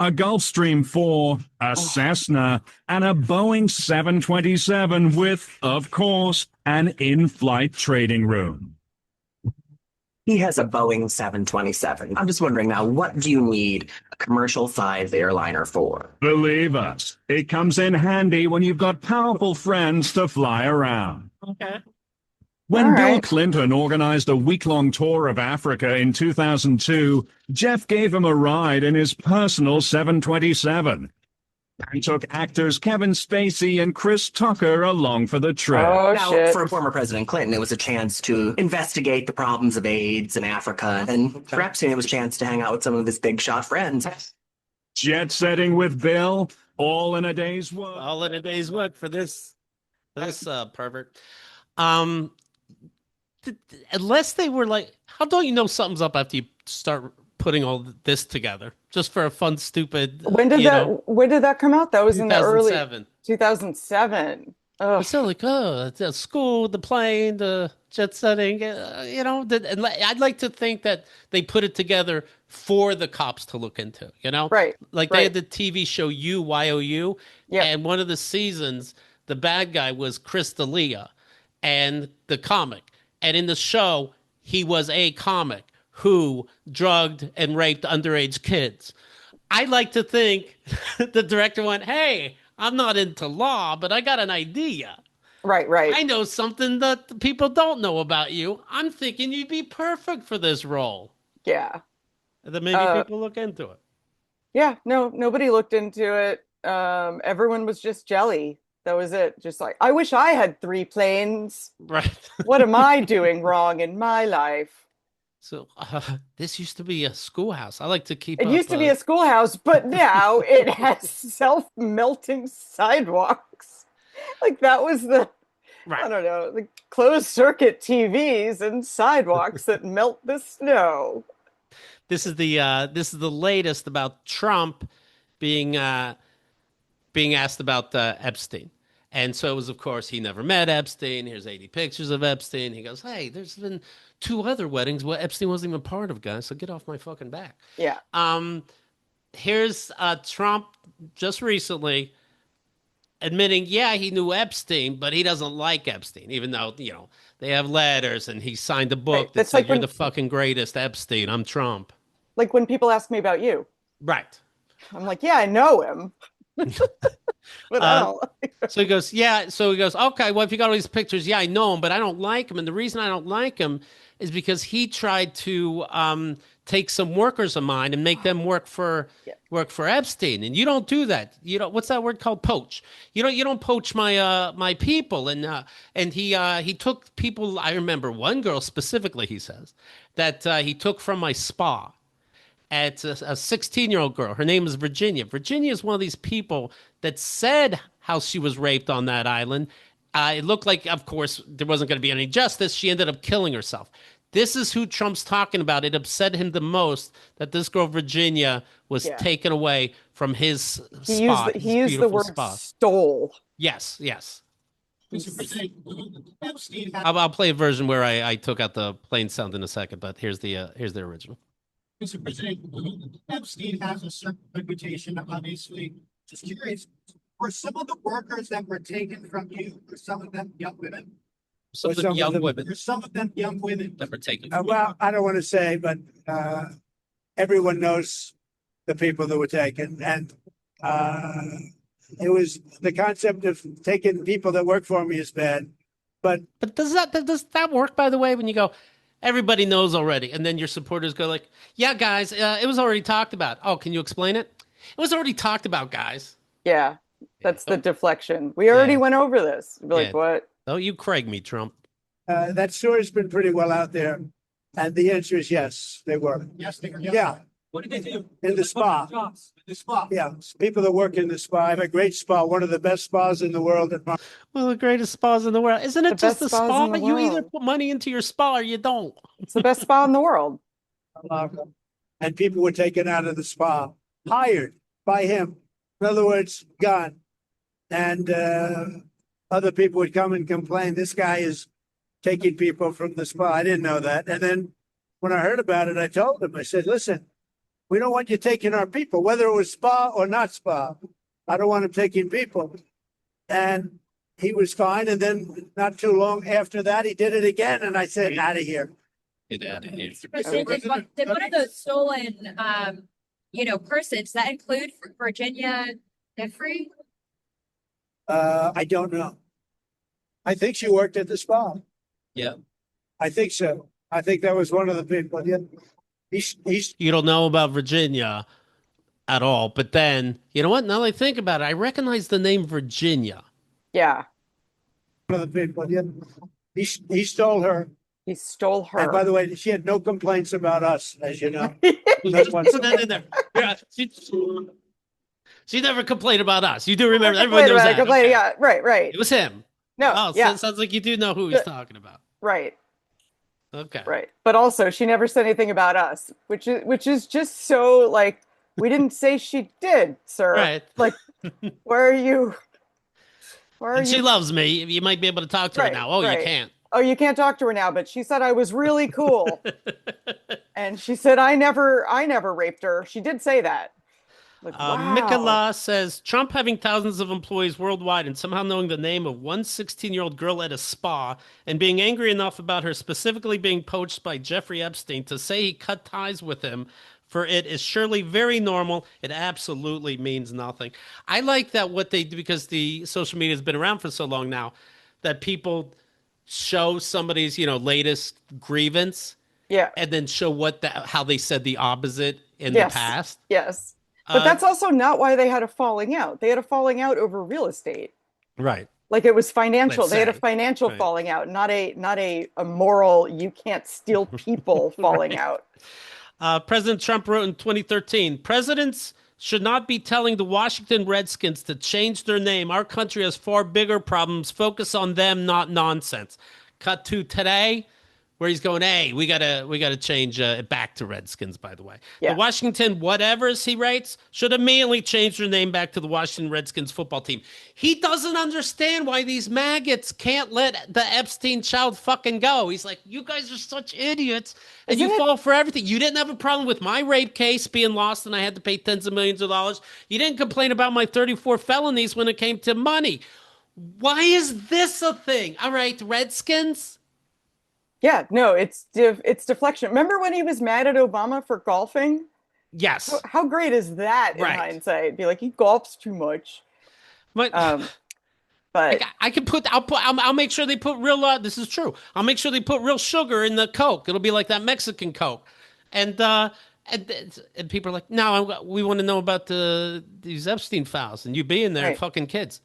A Gulfstream 4, a Cessna, and a Boeing 727 with, of course, an in-flight trading room. He has a Boeing 727. I'm just wondering now, what do you need a commercial-sized airliner for? Believe us, it comes in handy when you've got powerful friends to fly around. Okay. When All Bill right. Clinton organized a week-long tour of Africa in 2002, Jeff gave him a ride in his personal 727. He took actors Kevin Spacey and Chris Tucker along for the trip. Oh, Now, shit. for former President Clinton, it was a chance to investigate the problems of AIDS in Africa, and for Epstein, it was a chance to hang out with some of his big shot friends. Jet-setting with Bill, all in a day's work. All in a day's work for this pervert. Unless they were like, how don't you know something's up after you start putting all this together just for a fun, stupid? When did when did that come out? That was in the early 2007. 2007. Oh, It's still like, oh, the school, the plane, the jet setting, and I'd like to think that they put it together for the cops to look into, right. Like they had the TV show YOU, Yeah. and one of the seasons, the bad guy was Chris D'Elia and the comic. And in the show, he was a comic who drugged and raped underage kids. I like to think the director went, hey, I'm not into law, but I got an idea. Right. I know something that the people don't know about you. I'm thinking you'd be perfect for this role. Yeah. And then maybe people look into it. Yeah. No, nobody looked into it. Everyone was just jelly. That was it. Just like, I wish I had 3 planes. Right. What am I doing wrong in my life? So this used to be a schoolhouse. I like to keep It up, used to be a schoolhouse, but now it has self-melting sidewalks. Like that was I right. don't know, the closed circuit TVs and sidewalks that melt the snow. This is the latest about Trump being asked about Epstein. And so it was, of course, he never met Epstein. Here's 80 pictures of Epstein. He goes, hey, there's been 2 other weddings where Epstein wasn't even part of, guys. So get off my fucking back. Yeah. Here's Trump just recently admitting, yeah, he knew Epstein, but he doesn't like Epstein, even though, they have letters and he signed a book Right. that That's said, like you're when- the fucking greatest, Epstein. I'm Trump. Like when people ask me about you, Right. I'm like, yeah, I know him. But I don't So he goes, yeah. So he goes, okay, well, if you got all these pictures, yeah, I know him, but I don't like him. And the reason I don't like him is because he tried to take some workers of mine and make them work for Epstein. And you don't do that. What's that word called? Poach. You don't poach my people. And he took people. I remember one girl specifically. He says that he took from my spa. It's a 16-year-old girl. Her name is Virginia. Virginia is one of these people that said how she was raped on that island. It looked like, of course, there wasn't going to be any justice. She ended up killing herself. This is who Trump's talking about. It upset him the most that this girl, Virginia, was taken away from his spot. He used the word stole. Yes, yes. I'll play a version where I took out the plain sound in a second, but here's the original. Mr. President, Epstein has a certain reputation, obviously. Just curious, were some of the workers that were taken from you, were some of them young women? Some of them young women. Were some of them young women that were taken. Well, I don't want to say, but everyone knows the people that were taken. And it was the concept of taking people that work for me is bad. But does that work, by the way, when you go, everybody knows already, and then your supporters go like, yeah, guys, it was already talked about. Oh, can you explain it? It was already talked about, guys. Yeah, that's the deflection. We already went over this. Like, what? Oh, you Craig me, Trump. That story's been pretty well out there. And the answer is yes, they were. Yes, they were. Yeah. What did they do? In the spa. In the spa. Yeah, people that work in the spa. I have a great spa, one of the best spas in the world. Well, the greatest spas in the world. Isn't it just the spa? You either put money into your spa or you don't. It's the best spa in the world. And people were taken out of the spa, hired by him. In other words, gone. And other people would come and complain, this guy is taking people from the spa. I didn't know that. And then when I heard about it, I told him, I said, listen, we don't want you taking our people, whether it was spa or not spa. I don't want him taking people. And he was fine. And then not too long after that, he did it again. And I said, out of here. Get out of here. Did one of those stolen, persons that include Virginia Jeffrey? I don't know. I think she worked at the spa. Yeah. I think so. I think that was one of the people. Yeah. You don't know about Virginia at all, but then, you know what? Now that I think about it, I recognize the name Virginia. Yeah. One of the people. Yeah. He stole her. He stole her. And by the way, she had no complaints about us, as you know. That in there. Yeah, she never complained about us. You do remember? Everyone knows that. Okay. Yeah, right. It was him. No. Oh, yeah. So it sounds like you do know who he's talking about. Right. Okay. Right. But also, she never said anything about us, which is just so like we didn't say she did, sir. Right. Like, where are you? Where are you? She loves me. You might be able to talk to her now. Oh, you can't. Oh, you can't talk to her now, but she said I was really cool. And she said I never raped her. She did say that. Like, wow. Mikola says Trump having thousands of employees worldwide and somehow knowing the name of one 16-year-old girl at a spa and being angry enough about her specifically being poached by Jeffrey Epstein to say he cut ties with him for it is surely very normal. It absolutely means nothing. I like that what they do because the social media has been around for so long now that people show somebody's, latest grievance. Yeah. And then show how they said the opposite in the past. Yes. But that's also not why they had a falling out. They had a falling out over real estate. Right. Like it was financial. They had a financial falling out, not a moral, you can't steal people falling out. President Trump wrote in 2013, presidents should not be telling the Washington Redskins to change their name. Our country has far bigger problems. Focus on them, not nonsense. Cut to today, where he's going, hey, we gotta change it back to Redskins, by the way. Yeah. The Washington whatevers, he writes, should immediately change their name back to the Washington Redskins football team. He doesn't understand why these maggots can't let the Epstein child fucking go. He's like, you guys are such idiots, and you fall for everything. You didn't have a problem with my rape case being lost and I had to pay tens of millions of dollars. You didn't complain about my 34 felonies when it came to money. Why is this a thing? All right, Redskins? Yeah, no, it's deflection. Remember when he was mad at Obama for golfing? Yes. How great is that in hindsight? Be like, he golfs too much. But I can I'll make sure they put real. This is true. I'll make sure they put real sugar in the Coke. It'll be like that Mexican Coke, and people are like, no, we want to know about these Epstein files and you being there, fucking kids.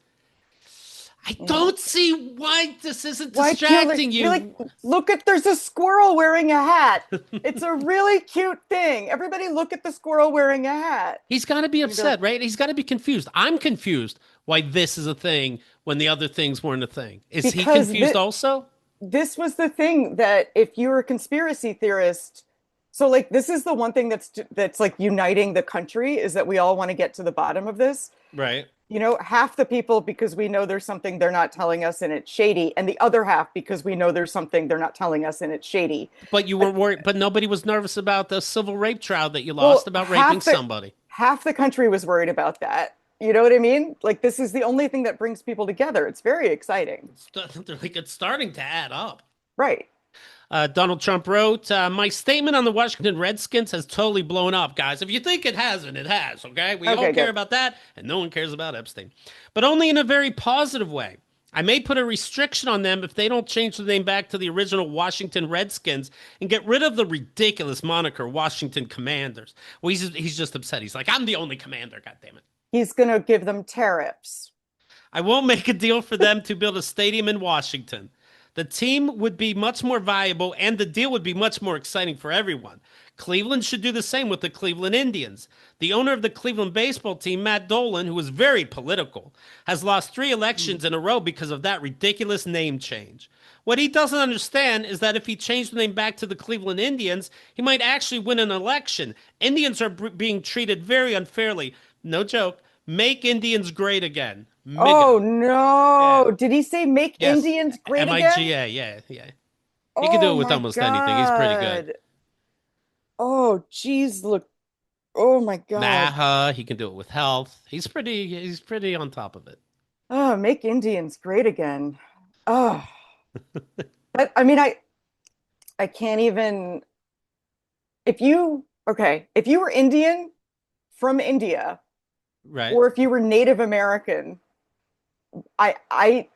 I don't see why this isn't Why distracting you're you. like, look at, there's a squirrel wearing a hat. It's a really cute thing. Everybody look at the squirrel wearing a hat. He's got to be upset, right? He's got to be confused. I'm confused why this is a thing when the other things weren't a thing. Is he Because confused also? This was the thing that if you're a conspiracy theorist, so like this is the one thing that's like uniting the country is that we all want to get to the bottom of this. Right. You know, half the people because we know there's something they're not telling us and it's shady, and the other half because we know there's something they're not telling us and it's shady. But you were worried, but nobody was nervous about the civil rape trial that you lost about raping somebody. Half the country was worried about that. You know what I mean? Like this is the only thing that brings people together. It's very exciting. It's starting to add up. Right. Donald Trump wrote, my statement on the Washington Redskins has totally blown up, guys. If you think it hasn't, it has, okay? We all care about that, and no one cares about Epstein. But only in a very positive way. I may put a restriction on them if they don't change the name back to the original Washington Redskins and get rid of the ridiculous moniker Washington Commanders. Well, he's just upset. He's like, I'm the only commander, goddammit. He's going to give them tariffs. I won't make a deal for them to build a stadium in Washington. The team would be much more valuable, and the deal would be much more exciting for everyone. Cleveland should do the same with the Cleveland Indians. The owner of the Cleveland baseball team, Matt Dolan, who is very political, has lost 3 elections in a row because of that ridiculous name change. What he doesn't understand is that if he changed the name back to the Cleveland Indians, he might actually win an election. Indians are being treated very unfairly. No joke. Make Indians great again. MAGA. Oh no! Yeah. Did he say make Yes. Indians great again? MIGA, yeah. He can do it with almost anything. He's pretty good. Oh geez, look. Oh my God. MAGA, he can do it with health. He's pretty on top of it. Oh, make Indians great again. Oh. But I mean, I can't even. If you were Indian from India, Right. or if you were Native American, I'm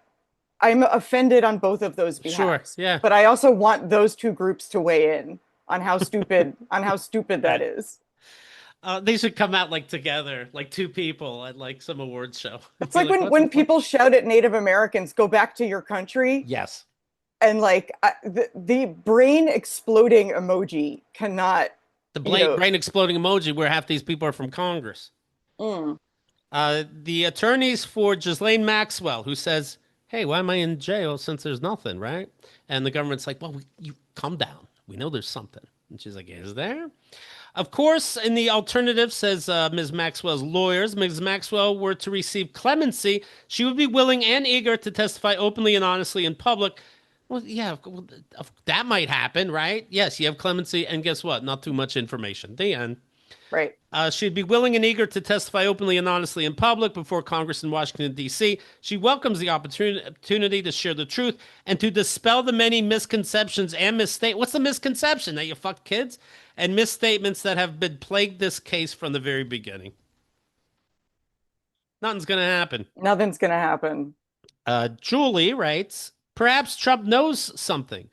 offended on both of those behalves. Sure, yeah. But I also want those two groups to weigh in on how stupid that is. They should come out like together, like 2 people at like some awards show. It's like when people shout at Native Americans, "Go back to your country." Yes. And like the brain exploding emoji cannot. The brain exploding emoji where half these people are from Congress. The attorneys for Ghislaine Maxwell, who says, hey, why am I in jail since there's nothing, right? And the government's like, well, you calm down. We know there's something. And she's like, is there? Of course, in the alternative, says Ms. Maxwell's lawyers, Ms. Maxwell were to receive clemency. She would be willing and eager to testify openly and honestly in public. Well, yeah, that might happen, right? Yes, you have clemency, and guess what? Not too much information. The end. Right. She'd be willing and eager to testify openly and honestly in public before Congress in Washington, D.C. She welcomes the opportunity to share the truth and to dispel the many misconceptions and misstatements. What's the misconception? That you fuck kids? And misstatements that have been plagued this case from the very beginning. Nothing's going to happen. Nothing's going to happen. Julie writes, perhaps Trump knows something.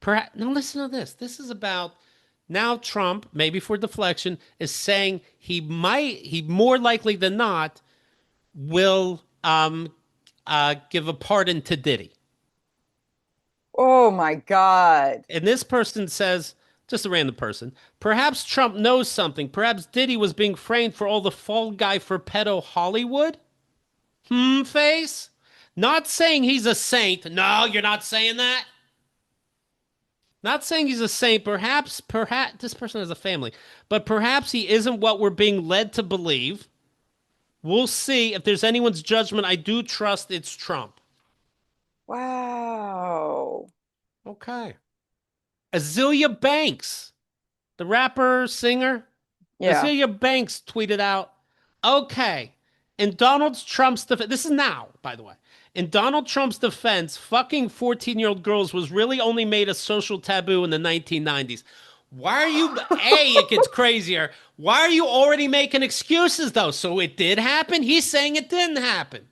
Now listen to this. This is about... Now Trump, maybe for deflection, is saying he more likely than not will give a pardon to Diddy. Oh my God. And this person says, just a random person, perhaps Trump knows something. Perhaps Diddy was being framed for all the fall guy for pedo Hollywood? Face? Not saying he's a saint. No, you're not saying that. Not saying he's a saint. Perhaps this person has a family, but perhaps he isn't what we're being led to believe. We'll see. If there's anyone's judgment, I do trust it's Trump. Wow. Okay. Azealia Banks, the rapper, singer. Yeah. Azealia Banks tweeted out, okay, in Donald Trump's defense, this is now, by the way. In Donald Trump's defense, fucking 14-year-old girls was really only made a social taboo in the 1990s. Why are you, it gets crazier. Why are you already making excuses, though? So it did happen? He's saying it didn't happen.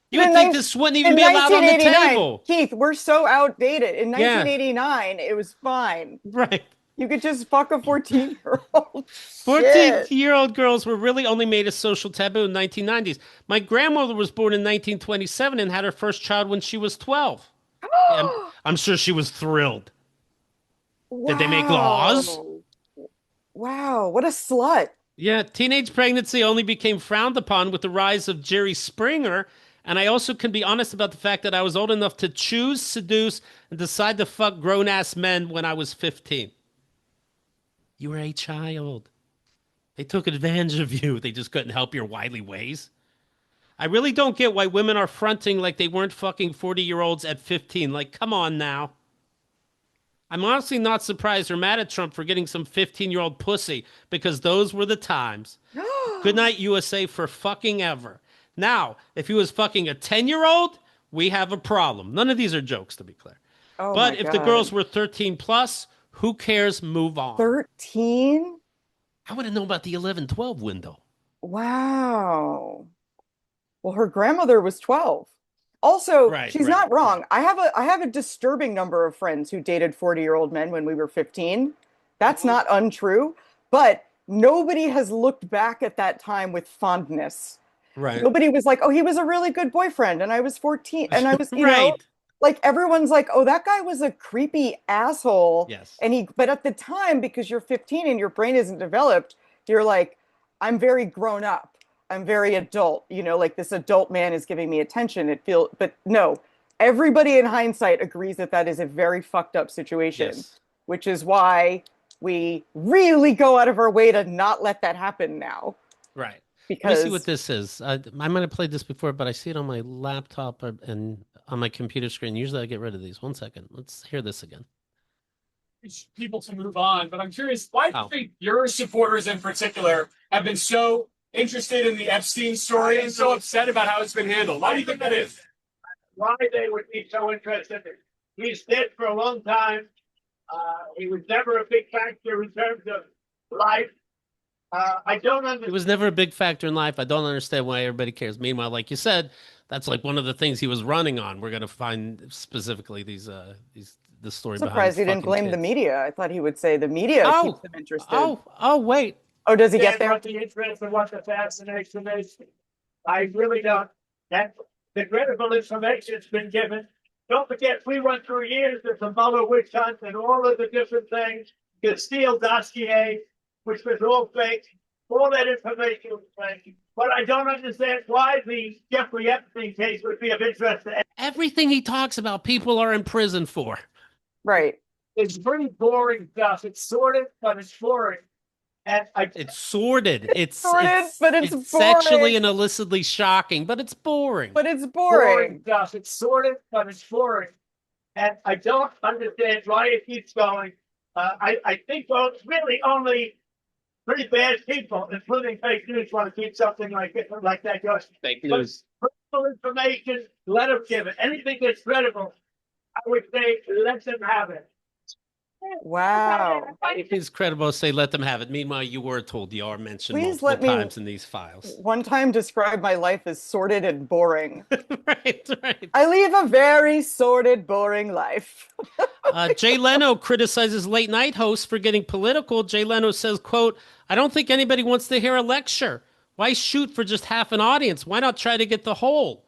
You would think this wouldn't even be allowed on the table. Keith, we're so outdated. In 1989, it was fine. Right. You could just fuck a 14-year-old. 14-year-old girls were really only made a social taboo in 1990s. My grandmother was born in 1927 and had her first child when she was 12. I'm sure she was thrilled. Did they make laws? Wow, what a slut. Yeah, teenage pregnancy only became frowned upon with the rise of Jerry Springer. And I also can be honest about the fact that I was old enough to choose, seduce, and decide to fuck grown-ass men when I was 15. You were a child. They took advantage of you. They just couldn't help your wily ways. I really don't get why women are fronting like they weren't fucking 40-year-olds at 15. Like, come on now. I'm honestly not surprised or mad at Trump for getting some 15-year-old pussy because those were the times. Good night, USA, for fucking ever. Now, if he was fucking a 10-year-old, we have a problem. None of these are jokes, to be clear. Oh But my if God. the girls were 13 plus, who cares? Move on. 13? I wouldn't know about the 11-12 window. Wow. Well, her grandmother was 12. Also, she's not wrong. I have a disturbing number of friends who dated 40-year-old men when we were 15. That's not untrue, but nobody has looked back at that time with fondness. Right. Nobody was like, "Oh, he was a really good boyfriend," and I was 14, and I was, you know, Right. like everyone's like, "Oh, that guy was a creepy asshole." Yes. And but at the time, because you're 15 and your brain isn't developed, you're like, "I'm very grown up. I'm very adult, you know, like this adult man is giving me attention." But no, everybody in hindsight agrees that that is a very fucked up situation, Yes. which is why we really go out of our way to not let that happen now. Right. Because Let me see what this is. I might have played this before, but I see it on my laptop and on my computer screen. Usually I get rid of these. 1 second. Let's hear this again. People to move on, but I'm curious, why do you think your supporters in particular have been so interested in the Epstein story and so upset about how it's been handled? Why do you think that is? Why they would be so interested? He's dead for a long time. He was never a big factor in terms of life. I don't It understand. was never a big factor in life. I don't understand why everybody cares. Meanwhile, like you said, that's like one of the things he was running on. We're gonna find specifically the story behind. Surprised he didn't fucking blame kids. the media. I thought he would say the media keeps him interested. Wait. Oh, does he get there? What the interest and what the fascination is? I really don't. That the critical information's been given. Don't forget, we went through years of the Mueller witch hunt and all of the different things. The Steele dossier, which was all fake. All that information was fake. But I don't understand why the Jeffrey Epstein case would be of interest to Everything he talks about, people are in prison for. Right. It's pretty boring stuff. It's sordid, but it's boring. And It's sordid. It's Sordid, but it's boring. sexually and illicitly shocking, but it's boring. But it's boring. stuff. It's sordid, but it's boring. And I don't understand why it keeps going. I think, well, it's really only pretty bad people, including fake news, want to keep something like that going. Fake news. But personal information, let them give it. Anything that's credible, I would say let them have it. Wow. If it's credible, say let them have it. Meanwhile, you were told you are mentioned Please multiple let me- times in these files. One time described my life as sordid and boring. Right. I lead a very sordid, boring life. Jay Leno criticizes late night hosts for getting political. Jay Leno says, quote, "I don't think anybody wants to hear a lecture. Why shoot for just half an audience? Why not try to get the whole?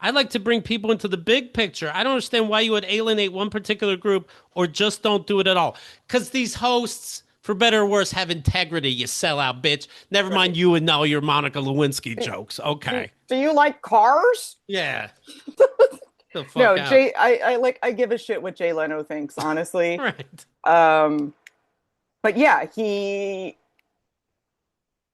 I like to bring people into the big picture. I don't understand why you would alienate one particular group or just don't do it at all." Because these hosts, for better or worse, have integrity, you sellout bitch. Never mind you and all your Monica Lewinsky jokes. Okay. Do you like cars? Yeah. The fuck No, out. Jay, I give a shit what Jay Leno thinks, honestly. Right. But yeah,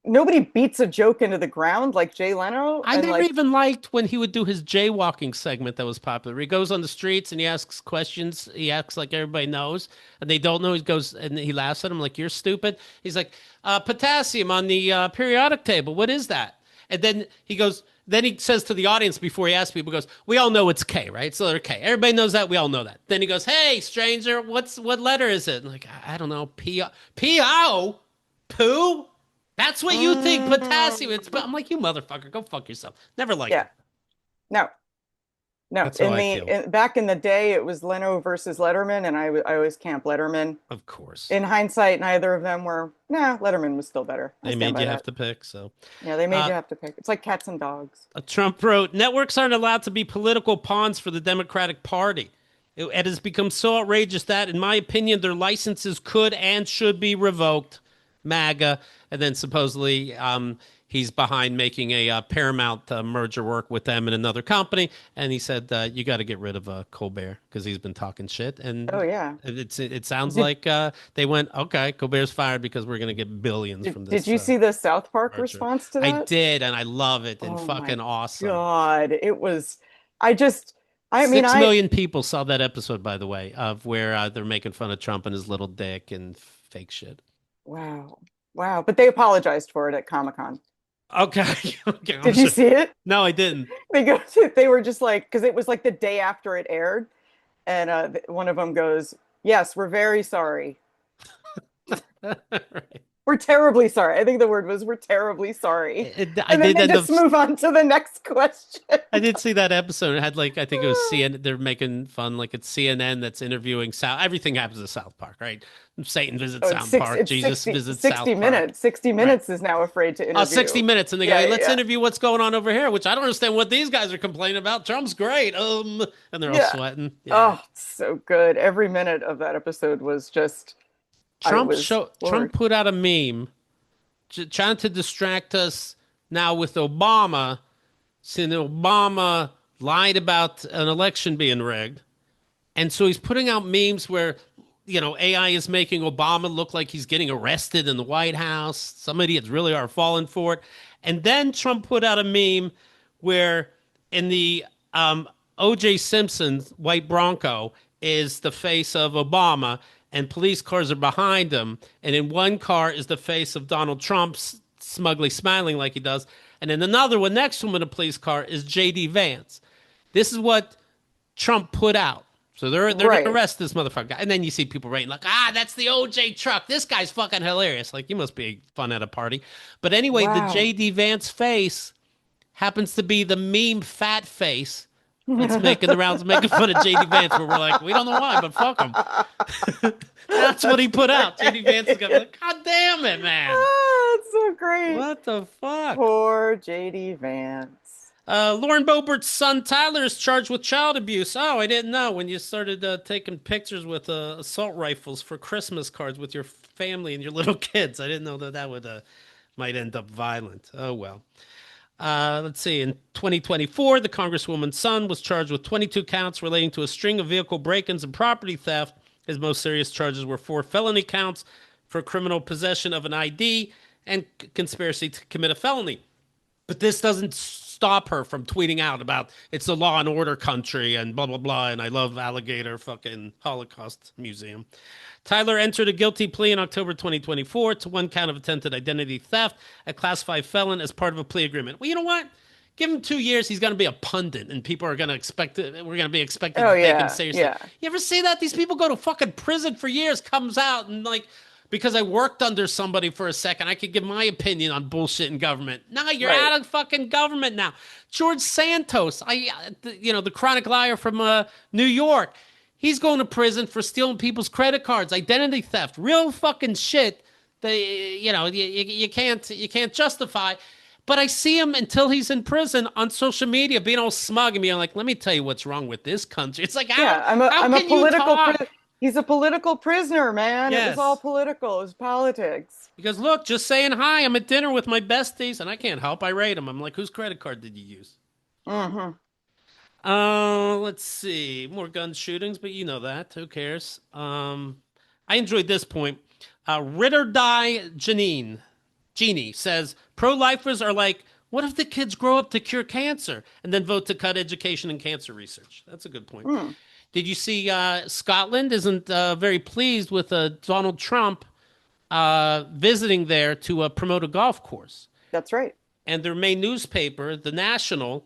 nobody beats a joke into the ground like Jay Leno. I and never like, even liked when he would do his jaywalking segment that was popular. He goes on the streets and he asks questions. He acts like everybody knows, and they don't know. He goes and he laughs at them like, "You're stupid." He's like, "Potassium on the periodic table. What is that?" And then he goes. Then he says to the audience before he asks people, he goes, "We all know it's K, right? So they're K. Everybody knows that. We all know that." Then he goes, "Hey, stranger, what letter is it?" And like, I don't know. P-O? Poo? That's what you think, potassium. I'm like, you motherfucker, go fuck yourself. Never liked yeah. it. No. No, That's how I feel. back in the day, it was Leno versus Letterman, and I always camp Letterman. Of course. In hindsight, neither of them were. Nah, Letterman was still better. I They stand made by you that. have to pick, so. Yeah, they made you have to pick. It's like cats and dogs. Trump wrote, networks aren't allowed to be political pawns for the Democratic Party. It has become so outrageous that, in my opinion, their licenses could and should be revoked. MAGA. And then supposedly he's behind making a Paramount merger work with them and another company. And he said, you got to get rid of Colbert because he's been talking shit. And Oh yeah. it sounds like they went, okay, Colbert's fired because we're going to get billions from this. Did you see the South Park merger. response to that? I did, and I love it and Oh fucking my awesome. God, it was. I mean, 6 million people saw that episode, by the way, of where they're making fun of Trump and his little dick and fake shit. Wow. Wow. But they apologized for it at Comic-Con. Okay. Okay. Did you see it? No, I didn't. They were just like, because it was like the day after it aired. And one of them goes, yes, we're very sorry. Right. We're terribly sorry. I think the word was, we're terribly sorry. I And then did they end just up. move on to the next question. I did see that episode. It had like I think it was CNN. They're making fun like it's CNN that's interviewing South. Everything happens at South Park, right? Satan visits South Park. Jesus visits 60 South Park. minutes. 60 Minutes is now afraid to interview. 60 Minutes, and they go, Yeah, hey, let's yeah. interview what's going on over here, which I don't understand what these guys are complaining about. Trump's great. And they're all Yeah. sweating. Yeah. Oh, so good. Every minute of that episode was just. Trump floored. Trump put out a meme trying to distract us now with Obama, saying Obama lied about an election being rigged. And so he's putting out memes where, AI is making Obama look like he's getting arrested in the White House. Some idiots really are falling for it. And then Trump put out a meme where in the O.J. Simpson's white Bronco is the face of Obama, and police cars are behind him. And in one car is the face of Donald Trump smugly smiling like he does. And in another one next to him in a police car is J.D. Vance. This is what Trump put out. So they're Right. going to arrest this motherfucker. And then you see people writing like, that's the OJ truck. This guy's fucking hilarious. Like, you must be fun at a party. But anyway, Wow. the J.D. Vance face happens to be the meme fat face that's making the rounds, making fun of J.D. Vance, where we're like, we don't know why, but fuck him. That's what he put out. J.D. Vance is going to be like, God damn it, man. Ah, that's so great. What the fuck? Poor J.D. Vance. Lauren Boebert's son Tyler is charged with child abuse. Oh, I didn't know when you started taking pictures with assault rifles for Christmas cards with your family and your little kids. I didn't know that would might end up violent. Oh, well. Let's see. In 2024, the Congresswoman's son was charged with 22 counts relating to a string of vehicle break-ins and property theft. His most serious charges were 4 felony counts for criminal possession of an ID and conspiracy to commit a felony. But this doesn't stop her from tweeting out about it's a law and order country and blah, blah, blah, and I love Alligator fucking Holocaust Museum. Tyler entered a guilty plea in October 2024 to 1 count of attempted identity theft, a class 5 felon as part of a plea agreement. Well, you know what? Give him 2 years, he's going to be a pundit, and people are going to expect it. We're going to be expected to take him seriously. Yeah. You ever see that? These people go to fucking prison for years, comes out, and like, because I worked under somebody for a second, I could give my opinion on bullshit in government. Nah, you're Right. out of fucking government now. George Santos, the chronic liar from New York, he's going to prison for stealing people's credit cards, identity theft, real fucking shit. You can't justify. But I see him until he's in prison on social media, being all smug and being like, "Let me tell you what's wrong with this country." It's like, Yeah, how I'm a can you political. talk? He's a political prisoner, man. It Yes. was all political. It was politics. Because look, just saying hi. I'm at dinner with my besties, and I can't help. I rate them. I'm like, whose credit card did you use? Mm-hmm. Let's see. More gun shootings, but you know that. Who cares? I enjoyed this point. Ritter Die Jeannie says, pro-lifers are like, what if the kids grow up to cure cancer and then vote to cut education and cancer research? That's a good point. Did you see Scotland isn't very pleased with Donald Trump visiting there to promote a golf course? That's right. And their main newspaper, The National,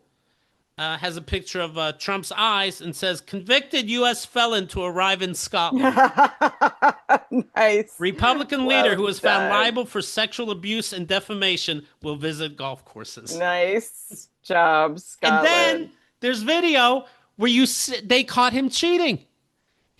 has a picture of Trump's eyes and says, convicted U.S. felon to arrive in Scotland. Nice. Republican Well leader who was found done. liable for sexual abuse and defamation will visit golf courses. Nice job, And Scotland. then there's video where they caught him cheating.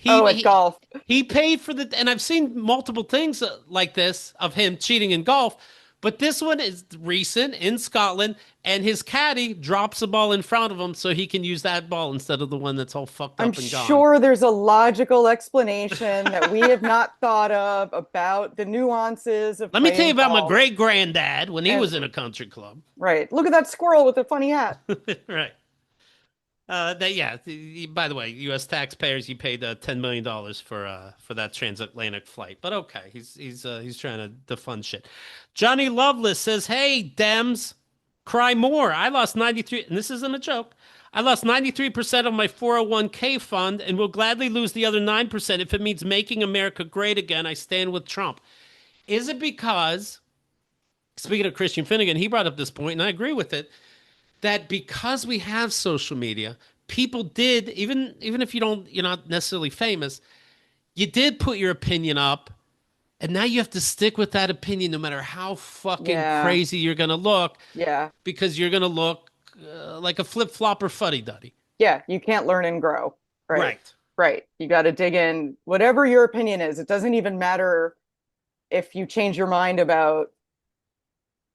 At golf. He paid for and I've seen multiple things like this of him cheating in golf, but this one is recent in Scotland, and his caddy drops a ball in front of him so he can use that ball instead of the one that's all fucked up and gone. I'm sure there's a logical explanation that we have not thought of about the nuances of. Let me tell you about golf. my great granddad when he was in a country club. Right. Look at that squirrel with the funny hat. Right. By the way, U.S. taxpayers, you paid $10 million for that transatlantic flight. But okay, he's trying to defund shit. Johnny Loveless says, "Hey, Dems, cry more. I lost 93, and this isn't a joke. I lost 93% of my 401k fund, and will gladly lose the other 9% if it means making America great again. I stand with Trump." Is it because, speaking of Christian Finnegan, he brought up this point, and I agree with it, that because we have social media, people did, even if you're not necessarily famous, you did put your opinion up, and now you have to stick with that opinion no matter how fucking crazy you're going to look. Yeah. Because you're going to look like a flip-flopper fuddy-duddy. Yeah, you can't learn and grow. Right. Right. You got to dig in. Whatever your opinion is, it doesn't even matter if you change your mind about,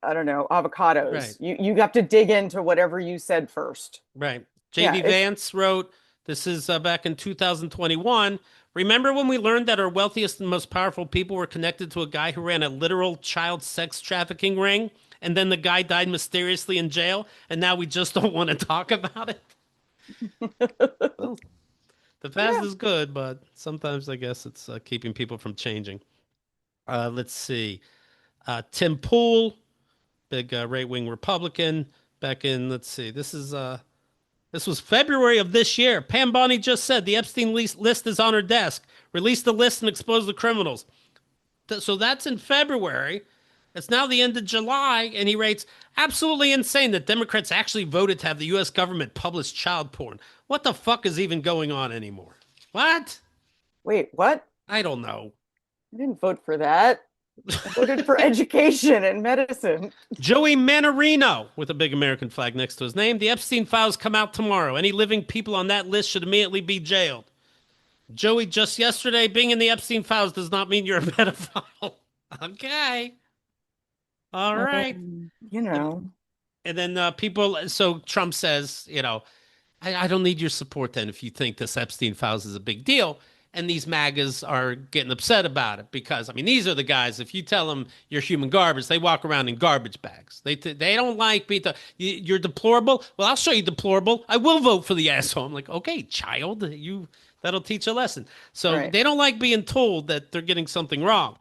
I don't know, avocados. Right. You have to dig into whatever you said first. Right. J.D. Vance wrote, this is back in 2021, "Remember when we learned that our wealthiest and most powerful people were connected to a guy who ran a literal child sex trafficking ring, and then the guy died mysteriously in jail, and now we just don't want to talk about it?" Well, the past is good, but sometimes I guess it's keeping people from changing. Let's see. Tim Pool, big right-wing Republican, back in, let's see, this was February of this year. Pam Bondi just said the Epstein list is on her desk. Release the list and expose the criminals. So that's in February. It's now the end of July, and he writes, "Absolutely insane that Democrats actually voted to have the U.S. government publish child porn. What the fuck is even going on anymore?" What? Wait, what? I don't know. I didn't vote for that. I voted for education and medicine. Joey Manarino, with a big American flag next to his name. "The Epstein files come out tomorrow. Any living people on that list should immediately be jailed." Joey, just yesterday, being in the Epstein files does not mean you're a pedophile. Okay. All right. You know. And then so Trump says, I don't need your support then if you think this Epstein files is a big deal. And these MAGAs are getting upset about it because, these are the guys, if you tell them you're human garbage, they walk around in garbage bags. They don't like you're deplorable. Well, I'll show you deplorable. I will vote for the asshole. I'm like, okay, child, that'll teach a lesson. So They don't like being told that they're getting something wrong.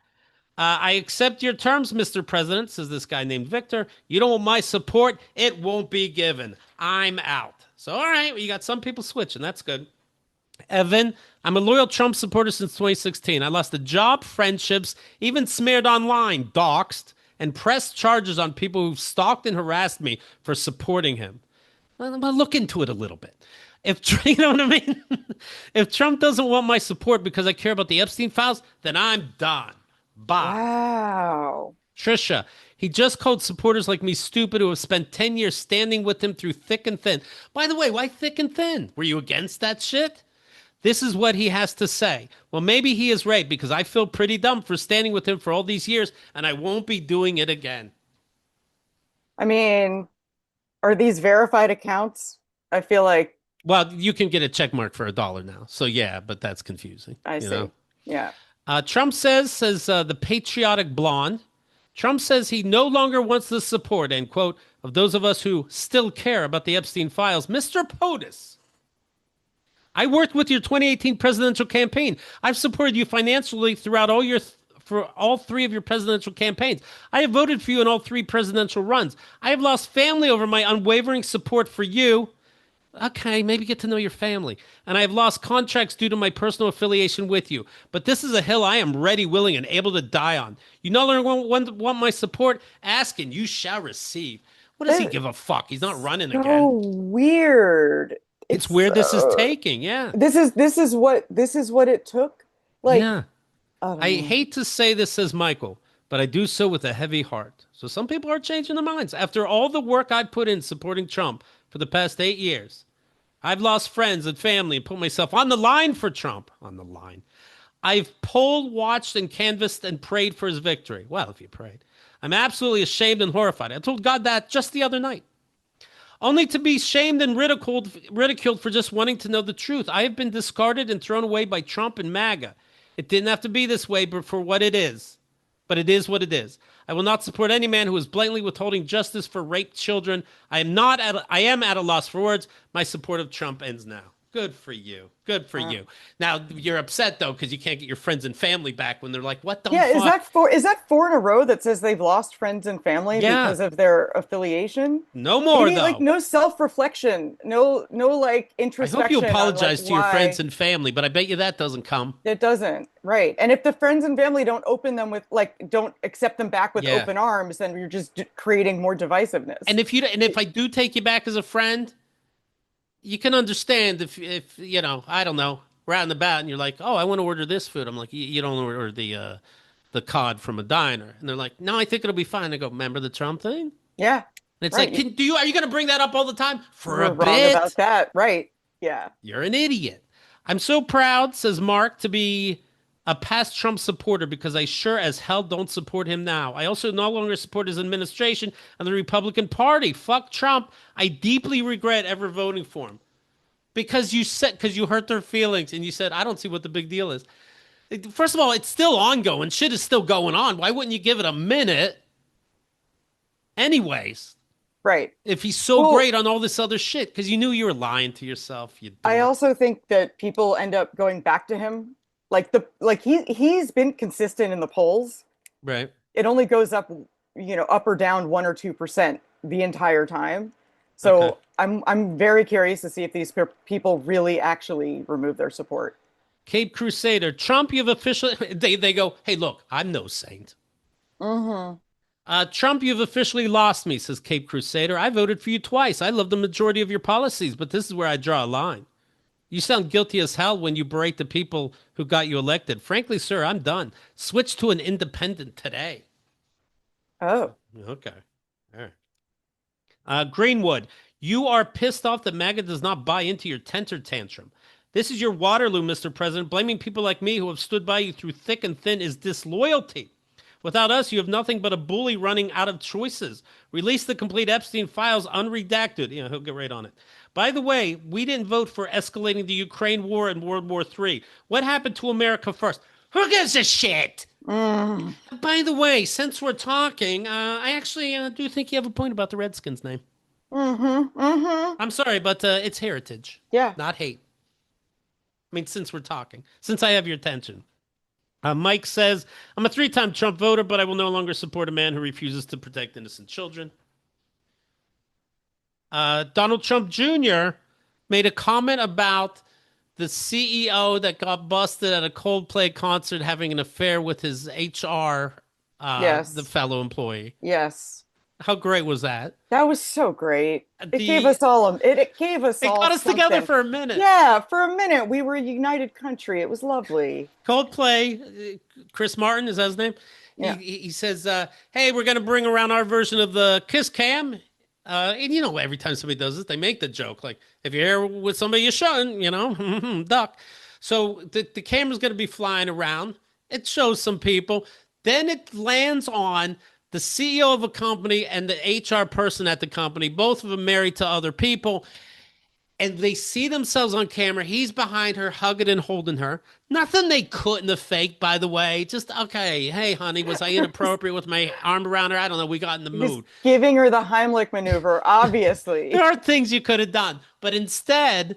"I accept your terms, Mr. President," says this guy named Victor. "You don't want my support. It won't be given. I'm out." So, all right, you got some people switching. That's good. Evan, "I'm a loyal Trump supporter since 2016. I lost a job, friendships, even smeared online, doxxed, and pressed charges on people who stalked and harassed me for supporting him." Well, I'm going to look into it a little bit. You know what I mean? If Trump doesn't want my support because I care about the Epstein files, then I'm done. Bye. Wow. Trisha, "He just called supporters like me stupid who have spent 10 years standing with him through thick and thin." By the way, why thick and thin? Were you against that shit? This is what he has to say. Well, maybe he is right because I feel pretty dumb for standing with him for all these years, and I won't be doing it again. Are these verified accounts? I feel like. Well, you can get a check mark for $1 now. So, yeah, but that's confusing. I see. Yeah. Trump says the patriotic blonde, Trump says he no longer wants the support, end quote, of those of us who still care about the Epstein files. Mr. POTUS, "I worked with your 2018 presidential campaign. I've supported you financially throughout for all three of your presidential campaigns. I have voted for you in all three presidential runs. I have lost family over my unwavering support for you." Okay, maybe get to know your family. "And I have lost contracts due to my personal affiliation with you. But this is a hill I am ready, willing, and able to die on. You no longer want my support? Ask and you shall receive." What does he give a fuck? He's not running again. So weird. It's where this is taking, yeah. This is what it took. Yeah. I hate to say this, says Michael, but I do so with a heavy heart. So some people are changing their minds. After all the work I put in supporting Trump for the past 8 years, I've lost friends and family and put myself on the line for Trump. On the line. I've polled, watched, and canvassed and prayed for his victory. Well, if you prayed. I'm absolutely ashamed and horrified. I told God that just the other night. Only to be shamed and ridiculed for just wanting to know the truth. I have been discarded and thrown away by Trump and MAGA. It didn't have to be this way, but for what it is. But it is what it is. I will not support any man who is blatantly withholding justice for raped children. I am at a loss for words. My support of Trump ends now. Good for you. Good for you. Now you're upset though because you can't get your friends and family back when they're like, "What the fuck?" Is that four in a row that says they've lost friends and family because of their affiliation? No more Maybe, though. like no self-reflection, no like I introspection. hope you apologize to your why. friends and family, but I bet you that doesn't come. It doesn't, right? And if the friends and family don't open them with don't accept them back with open arms, then you're just creating more divisiveness. And if I do take you back as a friend, you can understand if you know, I don't know, we're out and about and you're like, oh, I want to order this food. I'm like, you don't order the cod from a diner. And they're like, no, I think it'll be fine. I go, remember the Trump thing? Yeah. And it's like, are you going to bring that up all the time? For a bit? Wrong about that. Right. Yeah. You're an idiot. I'm so proud, says Mark, to be a past Trump supporter because I sure as hell don't support him now. I also no longer support his administration and the Republican Party. Fuck Trump. I deeply regret ever voting for him. Because you hurt their feelings and you said, I don't see what the big deal is. First of all, it's still ongoing. Shit is still going on. Why wouldn't you give it a minute? Anyways. Right. If he's so great on all this other shit, because you knew you were lying to yourself. I also think that people end up going back to him. He's been consistent in the polls. Right. It only goes up, up or down 1 or 2% the entire time. So I'm very curious to see if these people really actually remove their support. Cape Crusader, Trump, you've officially they go, hey, look, I'm no saint. Trump, you've officially lost me, says Cape Crusader. I voted for you twice. I love the majority of your policies, but this is where I draw a line. You sound guilty as hell when you berate the people who got you elected. Frankly, sir, I'm done. Switch to an independent today. Oh. Okay. All right. Greenwood, you are pissed off that MAGA does not buy into your temper tantrum. This is your Waterloo, Mr. President. Blaming people like me who have stood by you through thick and thin is disloyalty. Without us, you have nothing but a bully running out of choices. Release the complete Epstein files unredacted. Yeah, he'll get right on it. By the way, we didn't vote for escalating the Ukraine war and World War III. What happened to America first? Who gives a shit? By the way, since we're talking, I actually do think you have a point about the Redskins name. I'm sorry, but it's heritage. Yeah. Not hate. I mean, since we're talking, since I have your attention. Mike says, I'm a 3-time Trump voter, but I will no longer support a man who refuses to protect innocent children. Donald Trump Jr. made a comment about the CEO that got busted at a Coldplay concert having an affair with his HR, the fellow employee. Yes. How great was that? That was so great. It gave us all. It gave us all. It got us together for a minute. Yeah, for a minute, we were a united country. It was lovely. Coldplay, Chris Martin, is that his name? Yeah. He says, "Hey, we're gonna bring around our version of the Kiss Cam." And every time somebody does this, they make the joke like, "If you're here with somebody you shouldn't, duck." So the camera's gonna be flying around. It shows some people. Then it lands on the CEO of a company and the HR person at the company, both of them married to other people, and they see themselves on camera. He's behind her, hugging and holding her. Nothing they couldn't have faked, by the way. Just, okay, hey, honey, was I inappropriate with my arm around her? I don't know. We got in the mood. Giving her the Heimlich maneuver, obviously. There are things you could have done, but instead,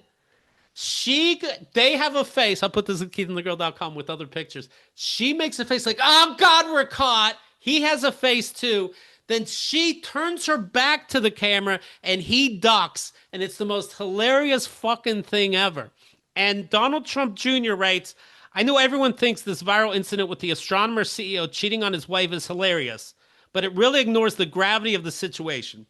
they have a face. I'll put this at keithandthegirl.com with other pictures. She makes a face like, oh, God, we're caught. He has a face too. Then she turns her back to the camera and he ducks. And it's the most hilarious fucking thing ever. And Donald Trump Jr. writes, I know everyone thinks this viral incident with the astronomer CEO cheating on his wife is hilarious, but it really ignores the gravity of the situation.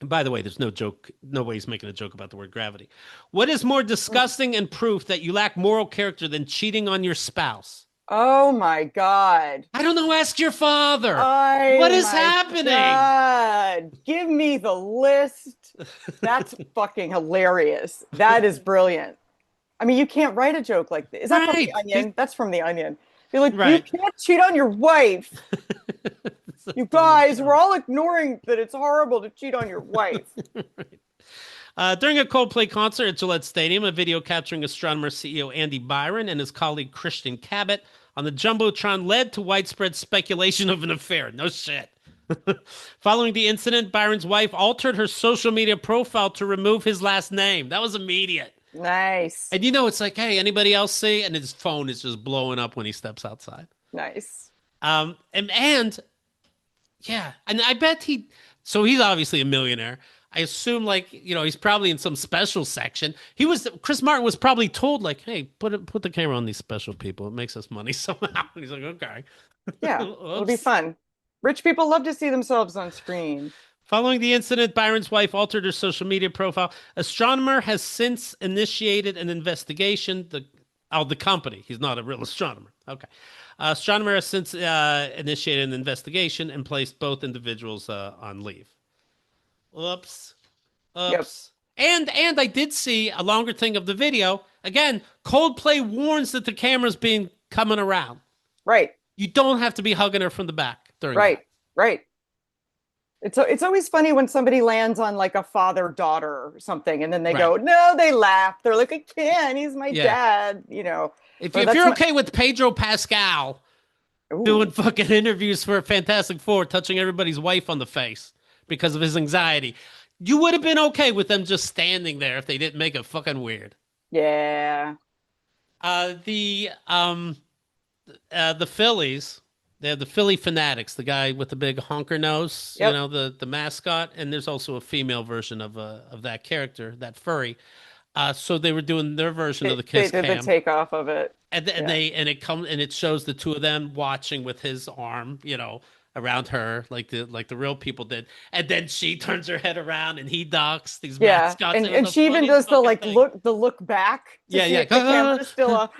And by the way, there's no joke. Nobody's making a joke about the word gravity. What is more disgusting and proof that you lack moral character than cheating on your spouse? Oh my God. I don't know. Ask your father. Oh What is my happening? God. Give me the list. That's fucking hilarious. That is brilliant. I mean, you can't write a joke like this. Is that from The Right. Onion? That's from The Onion. You're like, you Right. can't cheat on your wife. You guys, we're all ignoring that it's horrible to cheat on your wife. During a Coldplay concert at Gillette Stadium, a video capturing astronomer CEO Andy Byron and his colleague Christian Cabot on the Jumbotron led to widespread speculation of an affair. No shit. Following the incident, Byron's wife altered her social media profile to remove his last name. That was immediate. Nice. And it's like, hey, anybody else see? And his phone is just blowing up when he steps outside. Nice. And yeah, and I bet so he's obviously a millionaire. I assume he's probably in some special section. Chris Martin was probably told like, hey, put the camera on these special people. It makes us money somehow. And he's like, okay. Yeah, it'll be fun. Rich people love to see themselves on screen. Following the incident, Byron's wife altered her social media profile. Astronomer has since initiated an investigation. The company. He's not a real astronomer. Okay. Astronomer has since initiated an investigation and placed both individuals on leave. Oops. Yep. And I did see a longer thing of the video. Again, Coldplay warns that the camera's coming around. Right. You don't have to be hugging her from the back during Right. that. Right. It's always funny when somebody lands on like a father-daughter or something, and then they go, no, they laugh. They're like, I can't. He's my dad. If you're okay with Pedro Pascal doing fucking interviews for Fantastic Four, touching everybody's wife on the face because of his anxiety, you would have been okay with them just standing there if they didn't make it fucking weird. Yeah. The Phillies. They have the Philly Fanatics, the guy with the big honker nose, Yep. the mascot, and there's also a female version of that character, that furry. So they were doing their version of the Kiss Cam. They did the takeoff of it. And it shows the two of them watching with his arm, around her like the real people did. And then she turns her head around and he ducks these mascots. And she even does the look back. To see if the camera's still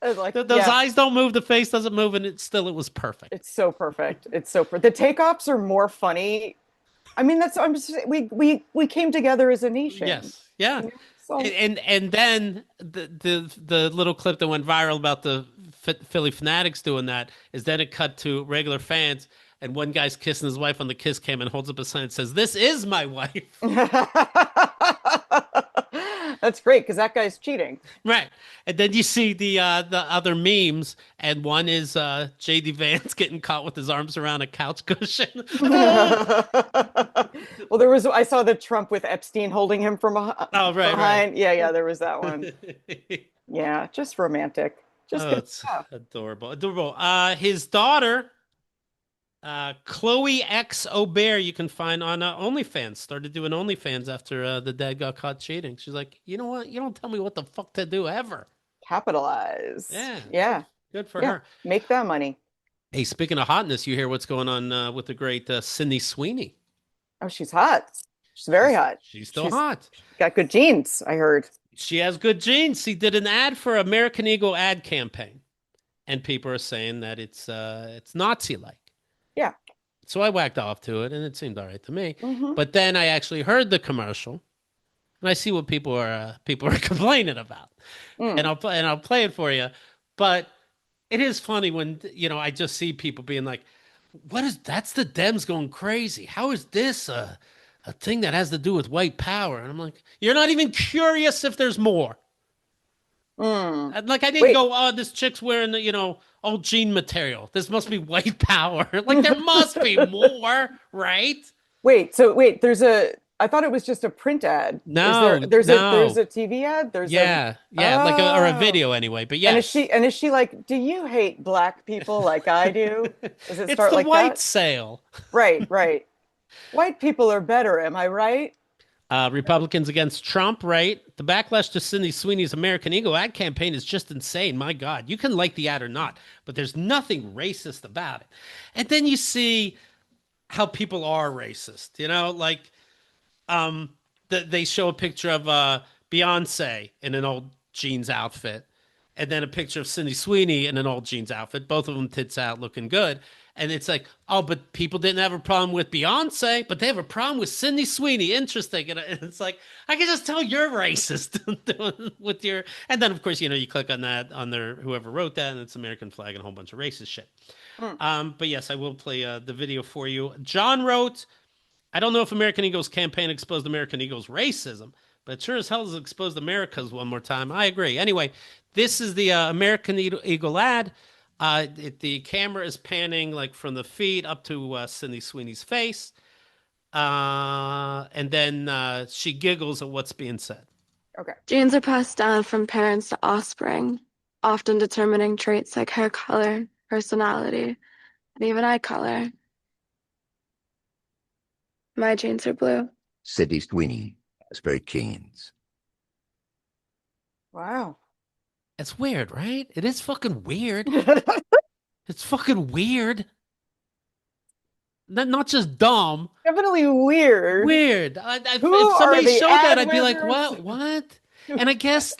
those eyes don't move, the face doesn't move, and it was perfect. It's so perfect. The takeoffs are more funny. I mean, we came together as a nation. Yes. Yeah. So. And then the little clip that went viral about the Philly Fanatics doing that is then it cut to regular fans, and one guy's kissing his wife on the kiss cam and holds up a sign that says, "This is my wife." That's great because that guy's cheating. Right. And then you see the other memes, and one is J.D. Vance getting caught with his arms around a couch cushion. Well, I saw the Trump with Epstein holding him from behind. Right. Yeah, there was that one. Yeah, just romantic. Just good stuff. Adorable. His daughter, Chloe X Aubert, you can find on OnlyFans. Started doing OnlyFans after the dad got caught cheating. She's like, you know what? You don't tell me what the fuck to do ever. Capitalize. Yeah. Good for her. Make that money. Hey, speaking of hotness, you hear what's going on with the great Sydney Sweeney? Oh, she's hot. She's very hot. She's still hot. Got good genes, I heard. She has good genes. She did an ad for American Eagle ad campaign, and people are saying that it's Nazi-like. Yeah. So I whacked off to it, and it seemed all right to me. Mm-hmm. But then I actually heard the commercial, and I see what people are complaining about, and I'll play it for you. But it is funny when I just see people being like, that's the Dems going crazy. How is this a thing that has to do with white power? And I'm like, you're not even curious if there's more. Like I didn't go, oh, this chick's wearing old jean material. This must be white power. Like there must be more, right? I thought it was just a print ad. No, there's a TV ad. or a video anyway. But yeah, and is she like, do you hate black people like I do? Does it it's start the like white that? sale. Right. White people are better. Am I right? Republicans against Trump, right? The backlash to Sydney Sweeney's American Eagle ad campaign is just insane. My God, you can like the ad or not, but there's nothing racist about it. And then you see how people are racist, they show a picture of Beyonce in an old jeans outfit. and then a picture of Sydney Sweeney in an all jeans outfit, both of them tits out, looking good. And it's like, oh, but people didn't have a problem with Beyonce, but they have a problem with Sydney Sweeney. Interesting. And it's like, I can just tell you're racist with your. And then, of course, you click on that on their whoever wrote that, and it's American flag and a whole bunch of racist shit. But yes, I will play the video for you. John wrote, I don't know if American Eagle's campaign exposed American Eagle's racism, but it sure as hell has exposed America's one more time. I agree. Anyway, this is the American Eagle ad. The camera is panning like from the feet up to Sydney Sweeney's face. And then she giggles at what's being said. Okay. Genes are passed down from parents to offspring, often determining traits like hair color, personality, and even eye color. My genes are blue. Sydney Sweeney, Osbourne Keynes. Wow. It's weird, right? It is fucking weird. It's fucking weird. Not just dumb. Definitely weird. Weird. If somebody showed that, I'd be like, what? And I guess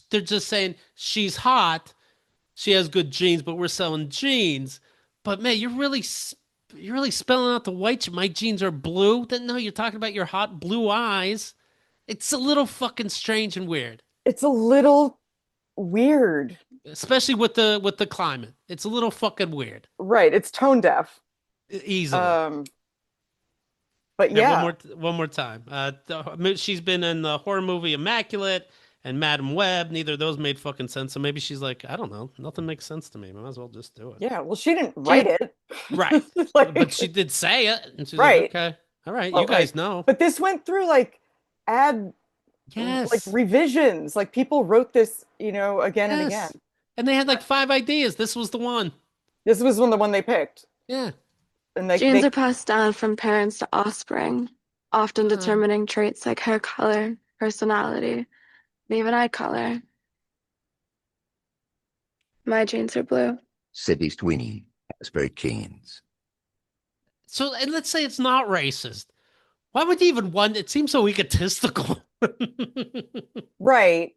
they're just saying she's hot. She has good genes, but we're selling jeans. But man, you're really spelling out the white. My jeans are blue. No, you're talking about your hot blue eyes. It's a little fucking strange and weird. It's a little weird, especially with the climate. It's a little fucking weird. Right. It's tone deaf. Easily. But yeah. One more time. She's been in the horror movie Immaculate and Madam Web. Neither of those made fucking sense. So maybe she's like, I don't know. Nothing makes sense to me. Might as well just do it. Yeah. Well, she didn't write it. Right. But she did say it. And she's right. Like, okay. All right. You guys know. But this went through revisions. Like people wrote this, again and again. And they had like 5 ideas. This was the one. This was the one they picked. Yeah. And genes are passed down from parents to offspring, often determining traits like hair color, personality, and even eye color. My genes are blue. Sydney Sweeney, Osbourne Keynes. So, and let's say it's not racist. Why would you even want? It seems so egotistical. Right.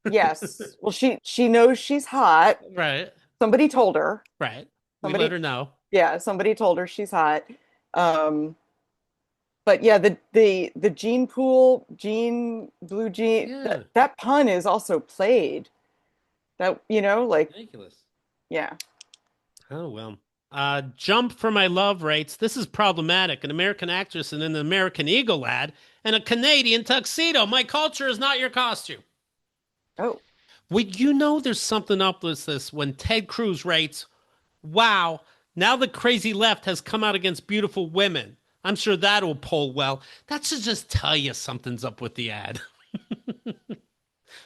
Yes. Well, she knows she's hot. Right. Somebody told her. Right. We let her know. Yeah, somebody told her she's hot. But yeah, the gene pool, blue gene, that pun is also played. That, ridiculous. Yeah. Oh, well. Jump for My Love rates, this is problematic. An American actress in an American Eagle ad and a Canadian tuxedo. My culture is not your costume. Oh. Well, there's something up with this when Ted Cruz rates, wow, now the crazy left has come out against beautiful women. I'm sure that'll poll well. That should just tell you something's up with the ad.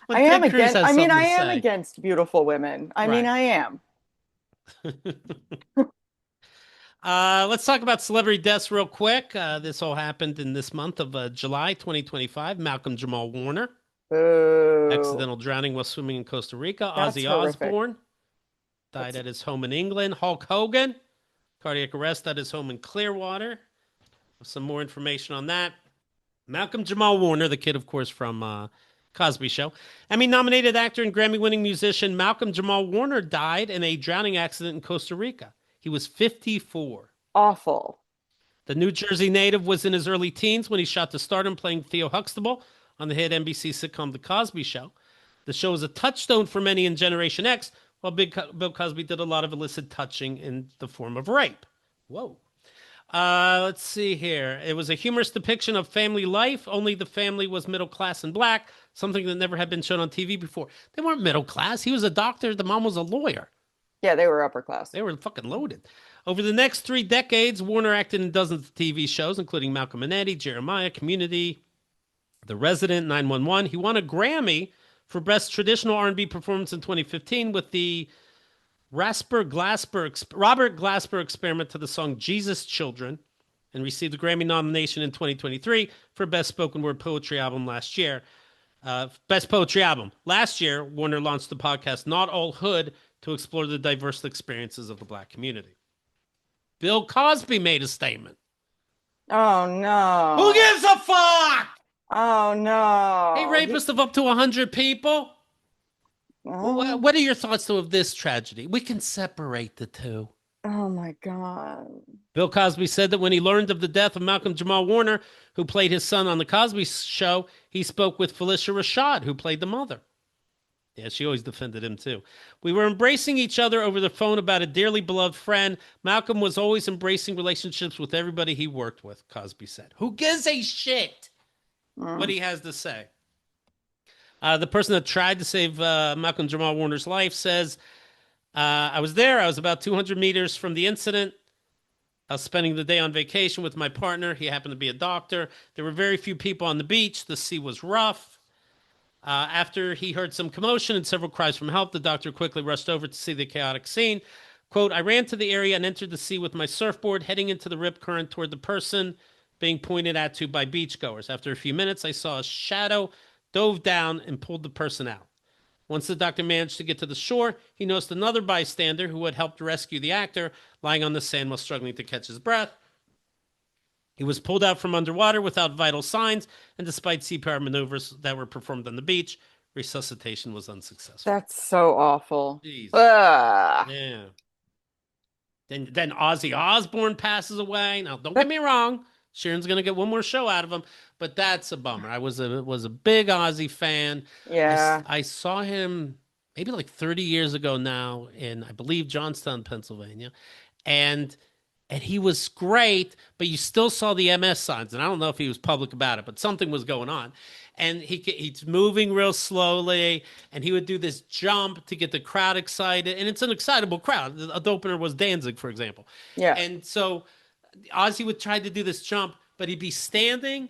I am against beautiful women. I mean, I am. Let's talk about celebrity deaths real quick. This all happened in this month of July 2025. Malcolm-Jamal Warner. Boo. Accidental drowning while swimming in Costa Rica. That's Ozzy horrific. Osbourne died at his home in England. Hulk Hogan, cardiac arrest at his home in Clearwater. Some more information on that. Malcolm-Jamal Warner, the kid, of course, from Cosby Show. Emmy-nominated actor and Grammy-winning musician Malcolm-Jamal Warner died in a drowning accident in Costa Rica. He was 54. Awful. The New Jersey native was in his early teens when he shot to stardom playing Theo Huxtable on the hit NBC sitcom The Cosby Show. The show was a touchstone for many in Generation X, while Bill Cosby did a lot of illicit touching in the form of rape. Whoa. Let's see here. It was a humorous depiction of family life, only the family was middle class and black, something that never had been shown on TV before. They weren't middle class. He was a doctor. The mom was a lawyer. Yeah, they were upper class. They were fucking loaded. Over the next 3 decades, Warner acted in dozens of TV shows, including Malcolm and Eddie, Jeremiah, Community, The Resident, 911. He won a Grammy for Best Traditional R&B Performance in 2015 with the Robert Glasper experiment to the song Jesus Children, and received a Grammy nomination in 2023 for Best Spoken Word Poetry Album last year. Best Poetry Album. Last year, Warner launched the podcast Not All Hood to explore the diverse experiences of the black community. Bill Cosby made a statement. Oh, no. Who gives a fuck? Oh, no. Hey, rapist of up to 100 people? What are your thoughts, though, of this tragedy? We can separate the two. Oh my God. Bill Cosby said that when he learned of the death of Malcolm-Jamal Warner, who played his son on The Cosby Show, he spoke with Felicia Rashad, who played the mother. Yeah, she always defended him, too. We were embracing each other over the phone about a dearly beloved friend. Malcolm was always embracing relationships with everybody he worked with, Cosby said. Who gives a shit what he has to say? The person that tried to save Malcolm-Jamal Warner's life says, I was there. I was about 200 meters from the incident. I was spending the day on vacation with my partner. He happened to be a doctor. There were very few people on the beach. The sea was rough. After he heard some commotion and several cries for help, the doctor quickly rushed over to see the chaotic scene. Quote, I ran to the area and entered the sea with my surfboard, heading into the rip current toward the person being pointed at to by beachgoers. After a few minutes, I saw a shadow, dove down, and pulled the person out. Once the doctor managed to get to the shore, he noticed another bystander who had helped rescue the actor lying on the sand while struggling to catch his breath. He was pulled out from underwater without vital signs, and despite CPR maneuvers that were performed on the beach, resuscitation was unsuccessful. That's so awful. Yeah. Then Ozzy Osbourne passes away. Now, don't get me wrong. Sharon's going to get one more show out of him, but that's a bummer. I was a big Ozzy fan. Yeah. I saw him maybe like 30 years ago now in, I believe, Johnstown, Pennsylvania. And he was great, but you still saw the MS signs. And I don't know if he was public about it, but something was going on. And he's moving real slowly, and he would do this jump to get the crowd excited. And it's an excitable crowd. The opener was Danzig, for example. Yeah. And so Ozzy would try to do this jump, but he'd be standing,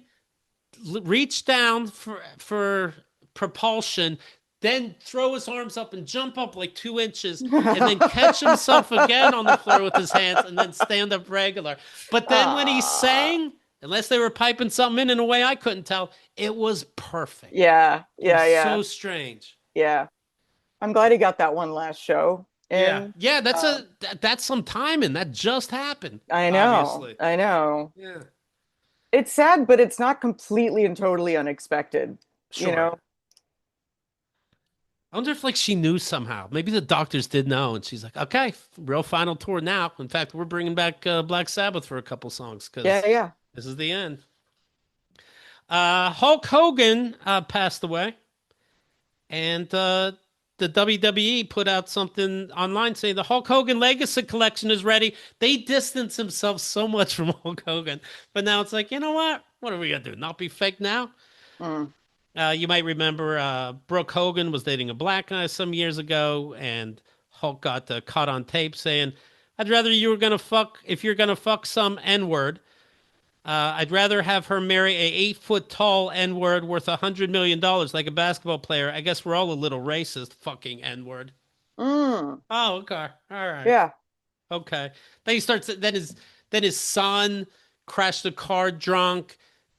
reach down for propulsion, then throw his arms up and jump up like 2 inches, and then catch himself again on the floor with his hands, and then stand up regular. But then when he sang, unless they were piping something in a way I couldn't tell, it was perfect. Yeah. So strange. Yeah. I'm glad he got that one last show. Yeah, that's some timing. That just happened. I know. Obviously. I know. Yeah. It's sad, but it's not completely and totally unexpected. Sure. You know? I wonder if like she knew somehow. Maybe the doctors did know, and she's like, "Okay, real final tour now." In fact, we're bringing back Black Sabbath for a couple songs because this is the end. Hulk Hogan passed away, and the WWE put out something online saying the Hulk Hogan Legacy Collection is ready. They distance themselves so much from Hulk Hogan, but now it's like, you know what? What are we gonna do? Not be fake now? You might remember Brooke Hogan was dating a black guy some years ago, and Hulk got caught on tape saying, "I'd rather you were gonna fuck if you're gonna fuck some N-word. I'd rather have her marry a 8-foot tall N-word worth $100 million like a basketball player. I guess we're all a little racist, fucking N-word." Oh, okay, all right, yeah, okay. Then he starts. Then his son crashed a car drunk.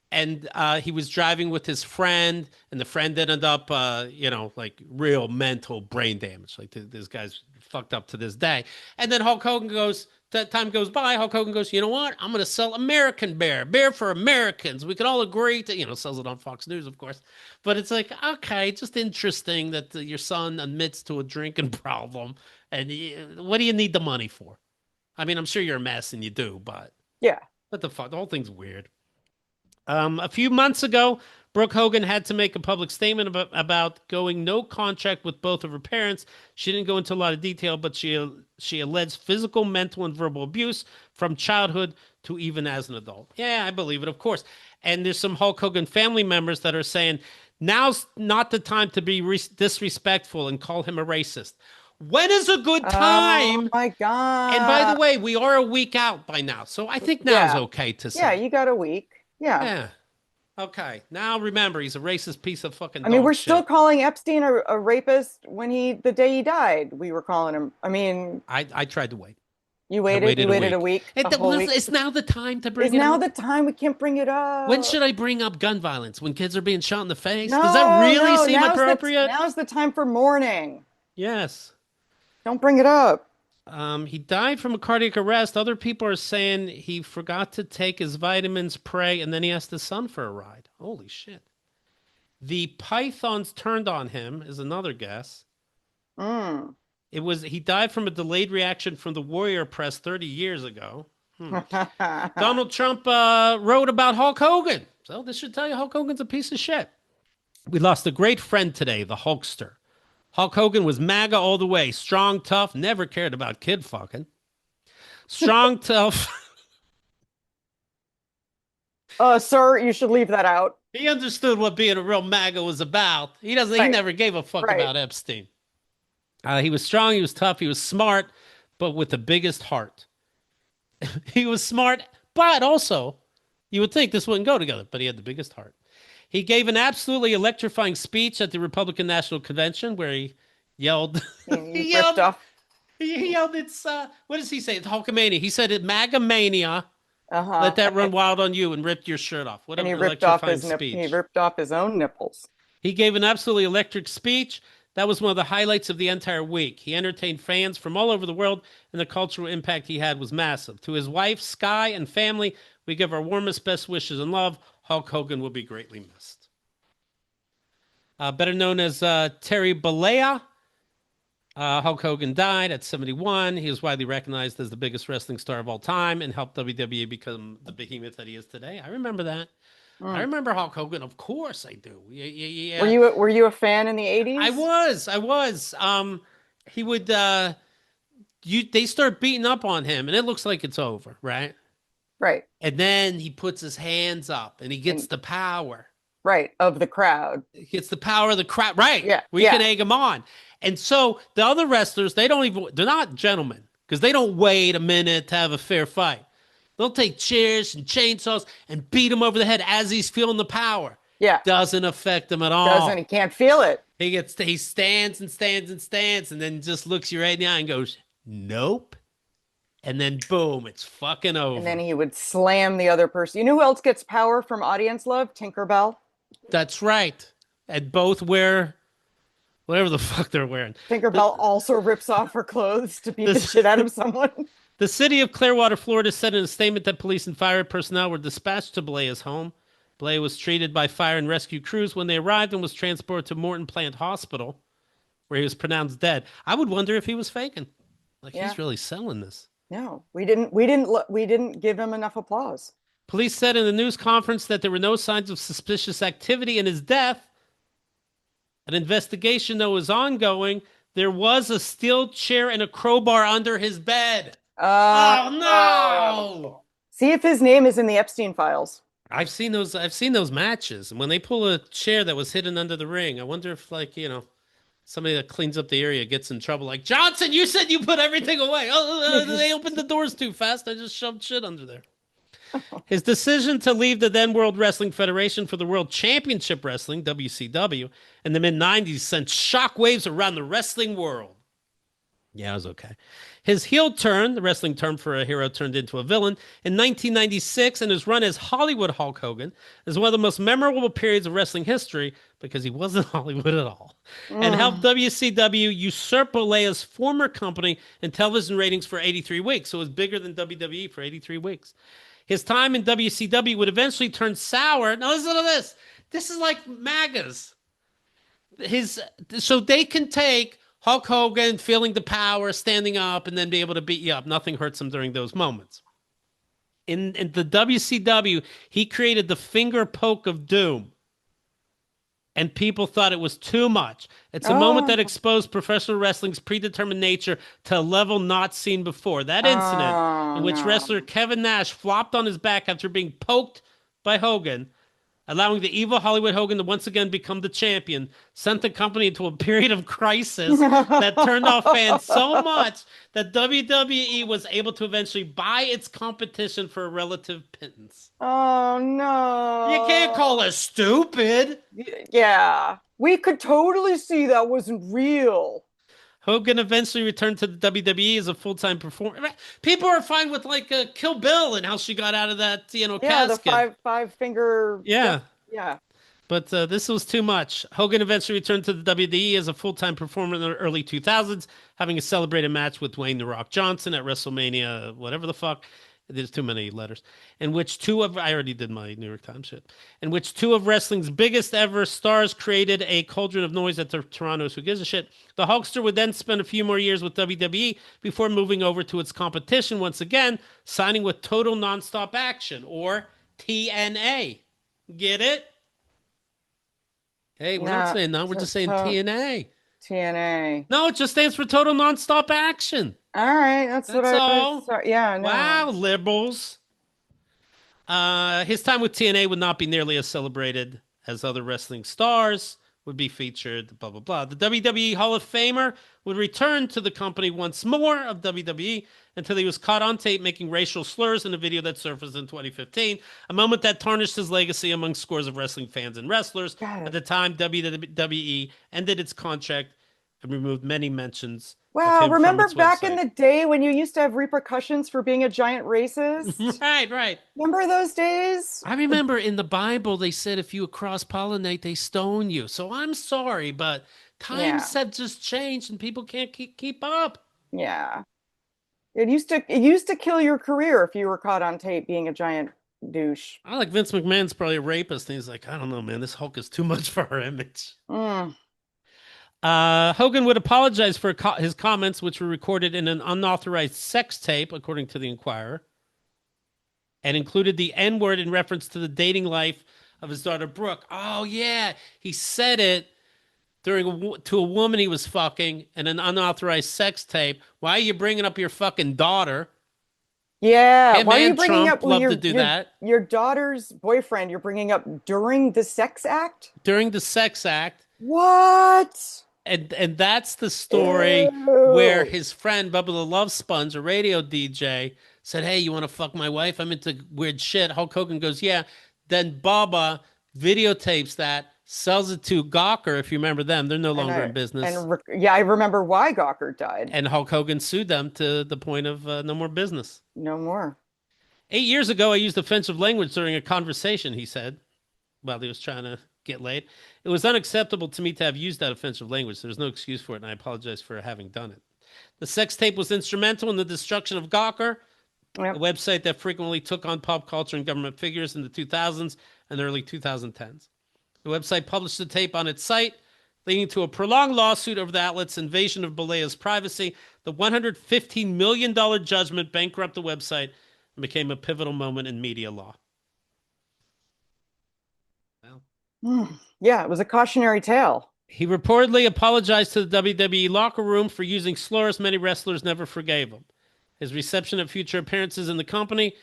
And he was driving with his friend, and the friend ended up, like real mental brain damage. Like this guy's fucked up to this day. And then Hulk Hogan goes, that time goes by, Hulk Hogan goes, you know what? I'm going to sell American beer for Americans. We can all agree to, sells it on Fox News, of course. But it's like, okay, just interesting that your son admits to a drinking problem. And what do you need the money for? I mean, I'm sure you're a mess and you do, but yeah. What the fuck? The whole thing's weird. A few months ago, Brooke Hogan had to make a public statement about going no contract with both of her parents. She didn't go into a lot of detail, but she alleged physical, mental, and verbal abuse from childhood to even as an adult. Yeah, I believe it, of course. And there's some Hulk Hogan family members that are saying, now's not the time to be disrespectful and call him a racist. When is a good time? Oh my God. And by the way, we are a week out by now, so I think now's okay to say. Yeah, you got a week. Yeah. Okay. Now remember, he's a racist piece of fucking. I mean, we're still calling Epstein a rapist when the day he died. We were calling him. I mean, I tried to wait. You waited. You waited a week. It's now the time to bring. It's now the time. We can't bring it up. When should I bring up gun violence? When kids are being shot in the face? Does that really seem appropriate? Now's the time for mourning. Yes. Don't bring it up. He died from a cardiac arrest. Other people are saying he forgot to take his vitamins, pray, and then he asked his son for a ride. Holy shit. The pythons turned on him is another guess. Mm. He died from a delayed reaction from the Warrior Press 30 years ago. Donald Trump wrote about Hulk Hogan. So this should tell you Hulk Hogan's a piece of shit. We lost a great friend today, the Hulkster. Hulk Hogan was MAGA all the way. Strong, tough, never cared about kid fucking. Strong, tough. Sir, you should leave that out. He understood what being a real MAGA was about. He never gave a fuck about Epstein. He was strong, he was tough, he was smart, but with the biggest heart. He was smart, but also, you would think this wouldn't go together, but he had the biggest heart. He gave an absolutely electrifying speech at the Republican National Convention where he yelled. He ripped off. He yelled, it's, what does he say? It's Hulkamania. He said, MAGA mania. Let that run wild on you, and ripped your shirt off. What and he an ripped off electrifying his speech. He ripped off his own nipples. He gave an absolutely electric speech. That was one of the highlights of the entire week. He entertained fans from all over the world, and the cultural impact he had was massive. To his wife, Sky, and family, we give our warmest, best wishes and love. Hulk Hogan will be greatly missed. Better known as Terry Bollea, Hulk Hogan died at 71. He was widely recognized as the biggest wrestling star of all time and helped WWE become the behemoth that he is today. I remember that. I remember Hulk Hogan. Of course I do. Yeah. Were you a fan in the 80s? I was. He would they start beating up on him and it looks like it's over, right? Right. And then he puts his hands up and he gets the power. Right, of the crowd. He gets the power of the crowd. Right. Yeah. We can egg him on. And so the other wrestlers, they're not gentlemen because they don't wait a minute to have a fair fight. They'll take chairs and chainsaws and beat him over the head as he's feeling the power. Yeah. Doesn't affect him at all. He can't feel it. He stands and then just looks you right in the eye and goes, nope. And then boom, it's fucking over. And then he would slam the other person. You know who else gets power from audience love? Tinkerbell. That's right. And both wear whatever the fuck they're wearing. Tinkerbell also rips off her clothes to beat the shit out of someone. The city of Clearwater, Florida said in a statement that police and fire personnel were dispatched to Balea's home. Balea was treated by fire and rescue crews when they arrived and was transported to Morton Plant Hospital, where he was pronounced dead. I would wonder if he was faking. He's really selling this. No, we didn't give him enough applause. Police said in the news conference that there were no signs of suspicious activity in his death. An investigation, though, is ongoing. There was a steel chair and a crowbar under his bed. Oh no! See if his name is in the Epstein files. I've seen those matches, and when they pull a chair that was hidden under the ring, I wonder if somebody that cleans up the area gets in trouble. Like, Johnson, you said you put everything away. Oh, they opened the doors too fast. I just shoved shit under there. His decision to leave the then World Wrestling Federation for the World Championship Wrestling, WCW, in the mid-90s sent shockwaves around the wrestling world. Yeah, it was okay. His heel turn, the wrestling term for a hero turned into a villain, in 1996, and his run as Hollywood Hulk Hogan is one of the most memorable periods of wrestling history because he wasn't Hollywood at all, and helped WCW usurp Balea's former company in television ratings for 83 weeks. So it was bigger than WWE for 83 weeks. His time in WCW would eventually turn sour. Now listen to this. This is like MAGAs. So they can take Hulk Hogan feeling the power, standing up, and then be able to beat you up. Nothing hurts him during those moments. In the WCW, he created the finger poke of doom. And people thought it was too much. It's a moment that exposed professional wrestling's predetermined nature to a level not seen before. That incident in which wrestler Kevin Nash flopped on his back after being poked by Hogan, allowing the evil Hollywood Hogan to once again become the champion, sent the company into a period of crisis that turned off fans so much that WWE was able to eventually buy its competition for a relative pittance. Oh, no. You can't call us stupid. Yeah. We could totally see that wasn't real. Hogan eventually returned to the WWE as a full-time performer. People are fine with Kill Bill and how she got out of that, casket. The five finger. Yeah. Yeah. But this was too much. Hogan eventually returned to the WWE as a full-time performer in the early 2000s, having a celebrated match with Dwayne "The Rock" Johnson at WrestleMania, whatever the fuck. There's too many letters. In which I already did my New York Times shit. In which two of wrestling's biggest ever stars created a cauldron of noise at the Toronto's Who Gives a Shit. The Hulkster would then spend a few more years with WWE before moving over to its competition once again, signing with Total Nonstop Action, or TNA. Get it? Hey, we're not saying that. We're just saying TNA. TNA. No, it just stands for Total Nonstop Action. All right, that's what all. Yeah, no. Wow, liberals. His time with TNA would not be nearly as celebrated as other wrestling stars would be featured, blah, blah, blah. The WWE Hall of Famer would return to the company once more of WWE until he was caught on tape making racial slurs in a video that surfaced in 2015, a moment that tarnished his legacy among scores of wrestling fans and wrestlers. At the time, WWE ended its contract and removed many mentions. Wow, remember back in the day when you used to have repercussions for being a giant racist? Right. Remember those days? I remember in the Bible they said if you cross-pollinate, they stone you. So I'm sorry, but times have just changed and people can't keep up. Yeah. It used to kill your career if you were caught on tape being a giant douche. I like Vince McMahon's probably a rapist, and he's like, I don't know, man, this Hulk is too much for our image. Hogan would apologize for his comments, which were recorded in an unauthorized sex tape, according to the Inquirer, and included the N-word in reference to the dating life of his daughter, Brooke. Oh, yeah. He said it to a woman he was fucking in an unauthorized sex tape. Why are you bringing up your fucking daughter? Yeah. Why are you bringing up your daughter's boyfriend? You're bringing up during the sex act? During the sex act. What? And that's the story where his friend, Bubba the Love Sponge, a radio DJ, said, hey, you want to fuck my wife? I'm into weird shit. Hulk Hogan goes, yeah. Then Bubba videotapes that, sells it to Gawker, if you remember them. They're no longer in business. And I remember why Gawker died. And Hulk Hogan sued them to the point of no more business. No more. 8 years ago, I used offensive language during a conversation, he said, while he was trying to get laid. It was unacceptable to me to have used that offensive language. There's no excuse for it, and I apologize for having done it. The sex tape was instrumental in the destruction of Gawker, a website that frequently took on pop culture and government figures in the 2000s and the early 2010s. The website published the tape on its site, leading to a prolonged lawsuit over the outlet's invasion of Balea's privacy. The $115 million judgment bankrupted the website and became a pivotal moment in media law. Yeah, it was a cautionary tale. He reportedly apologized to the WWE locker room for using slurs many wrestlers never forgave him. His reception at future appearances in the company,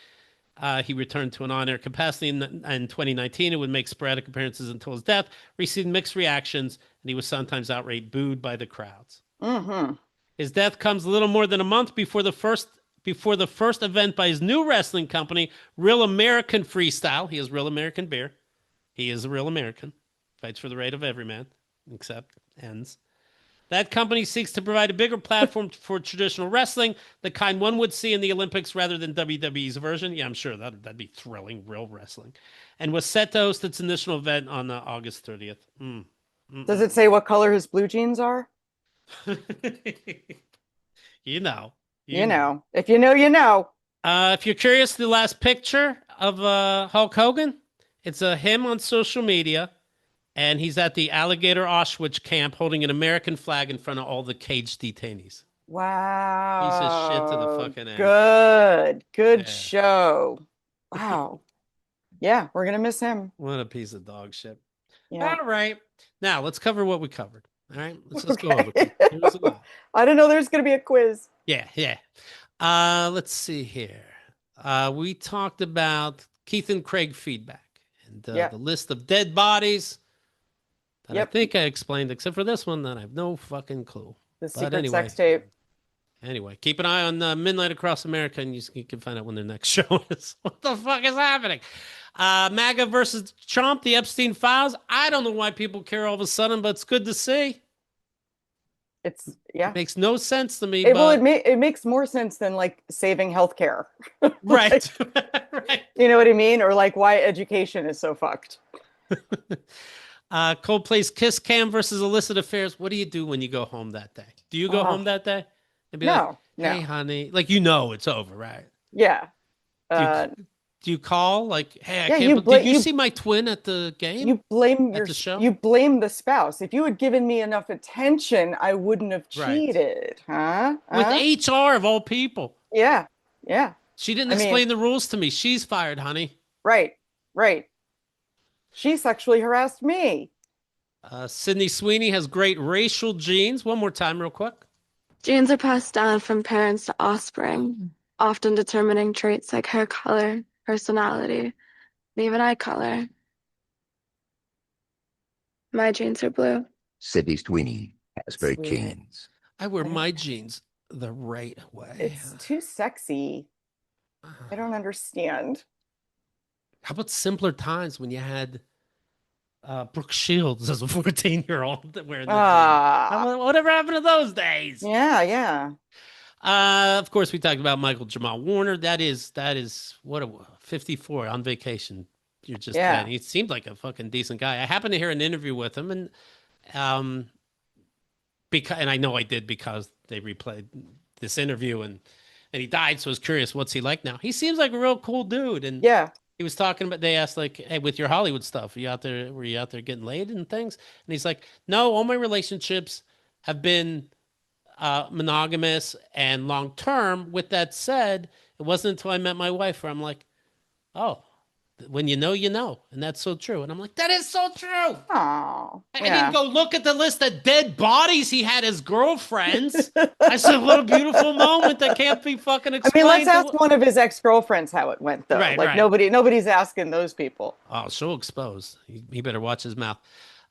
he returned to an on-air capacity in 2019 and would make sporadic appearances until his death, received mixed reactions, and he was sometimes outright booed by the crowds. His death comes a little more than a month before the first event by his new wrestling company, Real American Freestyle. He has Real American beer. He is a real American. Fights for the right of every man, except ends. That company seeks to provide a bigger platform for traditional wrestling, the kind one would see in the Olympics rather than WWE's version. Yeah, I'm sure that'd be thrilling, real wrestling. And was set to host its initial event on August 30th. Does it say what color his blue jeans are? You know. If you know, you know. If you're curious, the last picture of Hulk Hogan, it's him on social media, and he's at the Alligator Auschwitz camp holding an American flag in front of all the caged detainees. Wow. Piece of shit to the fucking end. Good show. Wow. Yeah, we're going to miss him. What a piece of dog shit. Yeah. All right. Now, let's cover what we covered. All right? Let's just go over it. Here's a lot. I didn't know there's going to be a quiz. Yeah. Let's see here. We talked about Keith and Craig feedback and the list of dead bodies that I think I explained, except for this one that I have no fucking clue. The secret sex tape. Anyway, keep an eye on Midnight Across America, and you can find out when their next show is. What the fuck is happening? MAGA versus Trump, the Epstein files. I don't know why people care all of a sudden, but it's good to see. It makes no sense to me. It makes more sense than like saving healthcare. Right. Right. You know what I mean? Or like why education is so fucked. Coldplay's Kiss Cam versus Illicit Affairs. What do you do when you go home that day? Do you go home that day? And be like, hey, honey, like, it's over, right? Yeah. Uh, Do you call like, hey, I yeah, can't. Did you see my twin at the game? At the show? you blame the spouse. If you had given me enough attention, I wouldn't have Right. cheated, huh? With Huh? HR of all people. Yeah, yeah. She didn't I mean, explain the rules to me. She's fired, honey. right, right. She sexually harassed me. Sydney Sweeney has great racial genes. One more time, real quick. Genes are passed down from parents to offspring, often determining traits like hair color, personality, and even eye color. My genes are blue. Sydney Sweeney has very Sweet. genes. I wear my jeans the right way. It's too sexy. I don't understand. How about simpler times when you had Brooke Shields as a 14-year-old wearing the jeans? Whatever happened to those days? Yeah, yeah. Of course, we talked about Michael-Jamal Warner. That is what a 54 on vacation. You're just Yeah. he seemed like a fucking decent guy. I happened to hear an interview with him, and and I know I did because they replayed this interview, and he died. So I was curious, what's he like now? He seems like a real cool dude, and Yeah. he was talking about. They asked like, "Hey, with your Hollywood stuff, were you out there getting laid and things?" And he's like, "No, all my relationships have been monogamous and long term. With that said, it wasn't until I met my wife where I'm like, oh, when you know, and that's so true." And I'm like, that is so true. Oh, I didn't go look at the list of dead bodies he had as girlfriends. I said, what a beautiful moment that can't be fucking explained. I mean, let's ask one of his ex-girlfriends how it went, though. Right, like right. nobody's asking those people. Oh, so exposed. He better watch his mouth.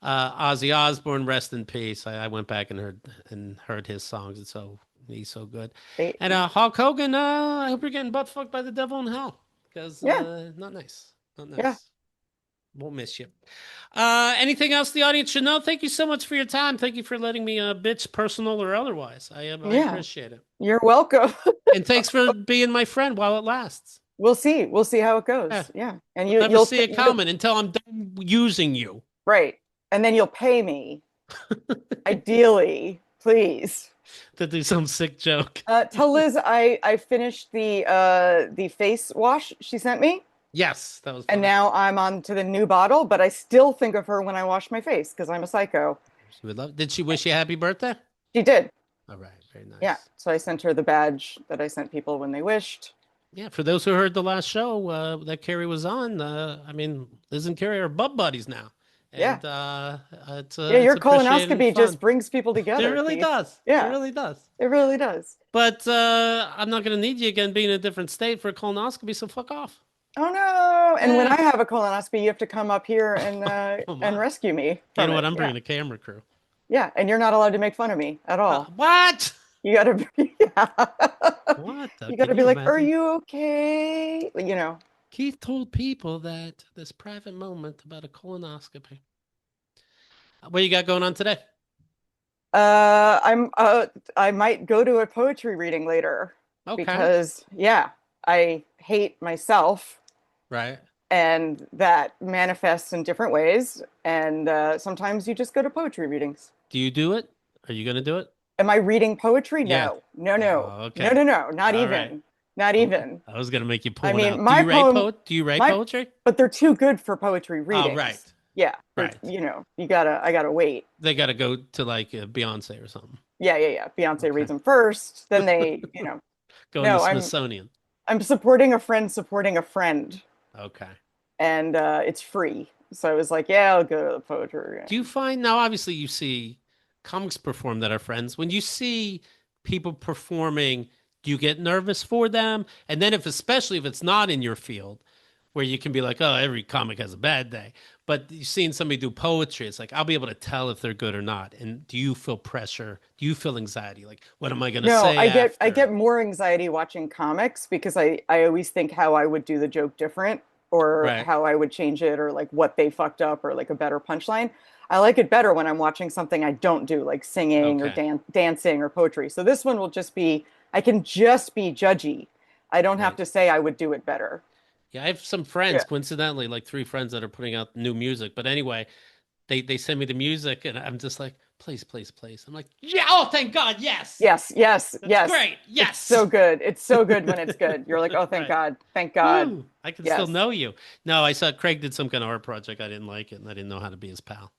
Ozzy Osbourne, rest in peace. I went back and heard his songs. And so he's so good. And Hulk Hogan, I hope you're getting butt fucked by the devil in hell. Because not nice. Not nice. Yeah. Won't miss you. Anything else the audience should know? Thank you so much for your time. Thank you for letting me bitch, personal or otherwise. I appreciate it. You're welcome. And thanks for being my friend while it lasts. We'll see. We'll see how it goes. Yeah. And you'll see it coming until I'm done using you. Right. And then you'll pay me. Ideally, please. To do some sick joke. Tell Liz I finished the face wash she sent me. Yes, that was fun. And now I'm on to the new bottle, but I still think of her when I wash my face because I'm a psycho. She would love. Did she wish you happy birthday? She did. All right, very nice. Yeah, so I sent her the badge that I sent people when they wished. Yeah, for those who heard the last show that Carrie was on, I mean, Liz and Carrie are bub buddies now. And, it's your it's colonoscopy just brings people together. It really does. Yeah, it really does. It really does. But I'm not going to need you again being in a different state for a colonoscopy, so fuck off. Oh no! And when I have a colonoscopy, you have to come up here and and rescue me. You know what? I'm bringing a camera crew. Yeah, and you're not allowed to make fun of me at all. What? You gotta be. What? You gotta be like, are you okay? You know. Keith told people that this private moment about a colonoscopy. What you got going on today? I might go to a poetry reading later. Okay. Because I hate myself. Right. And that manifests in different ways. And sometimes you just go to poetry readings. Do you do it? Are you going to do it? Am I reading poetry? Yeah. No. Oh, okay. No. Not All even. Right. Not even. I was going to make you pull I mean, out. Do you write poetry? But they're too good for poetry readings. Oh, right. Yeah. Right. You know, I gotta wait. They got to go to like Beyonce or something. Yeah. Beyonce reads them first. Then they, Go to the Smithsonian. I'm supporting a friend supporting a friend. Okay. And it's free. So I was like, yeah, I'll go to the poetry. Do you find now, obviously you see comics perform that are friends. When you see people performing, do you get nervous for them? And then especially if it's not in your field, where you can be like, oh, every comic has a bad day. But you've seen somebody do poetry. It's like, I'll be able to tell if they're good or not. And do you feel pressure? Do you feel anxiety? Like, what am I going to say? No, I get more anxiety watching comics because I always think how I would do the joke different or how I would change it or like what they fucked up or like a better punchline. I like it better when I'm watching something I don't do, like singing or dancing or poetry. So this one will just be, I can just be judgy. I don't have to say I would do it better. Yeah, I have some friends, coincidentally, like 3 friends that are putting out new music. But anyway, they send me the music, and I'm just like, please, please, please. I'm like, yeah, oh, thank God, yes. Yes, yes, That's yes. great. Yes. It's so good. It's so good when it's good. You're like, oh, thank Right. God. Thank God. Woo, I can Yes. still know you. No, I saw Craig did some kind of art project. I didn't like it, and I didn't know how to be his pal.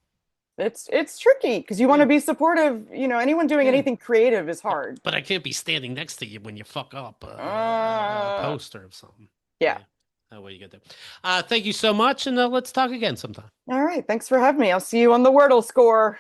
It's tricky because you want to be supportive. You know, anyone doing Yeah. anything creative is hard. But I can't be standing next to you when you fuck up a poster of something. Yeah. What you get there. Thank you so much, and let's talk again sometime. All right. Thanks for having me. I'll see you on the Wordle score.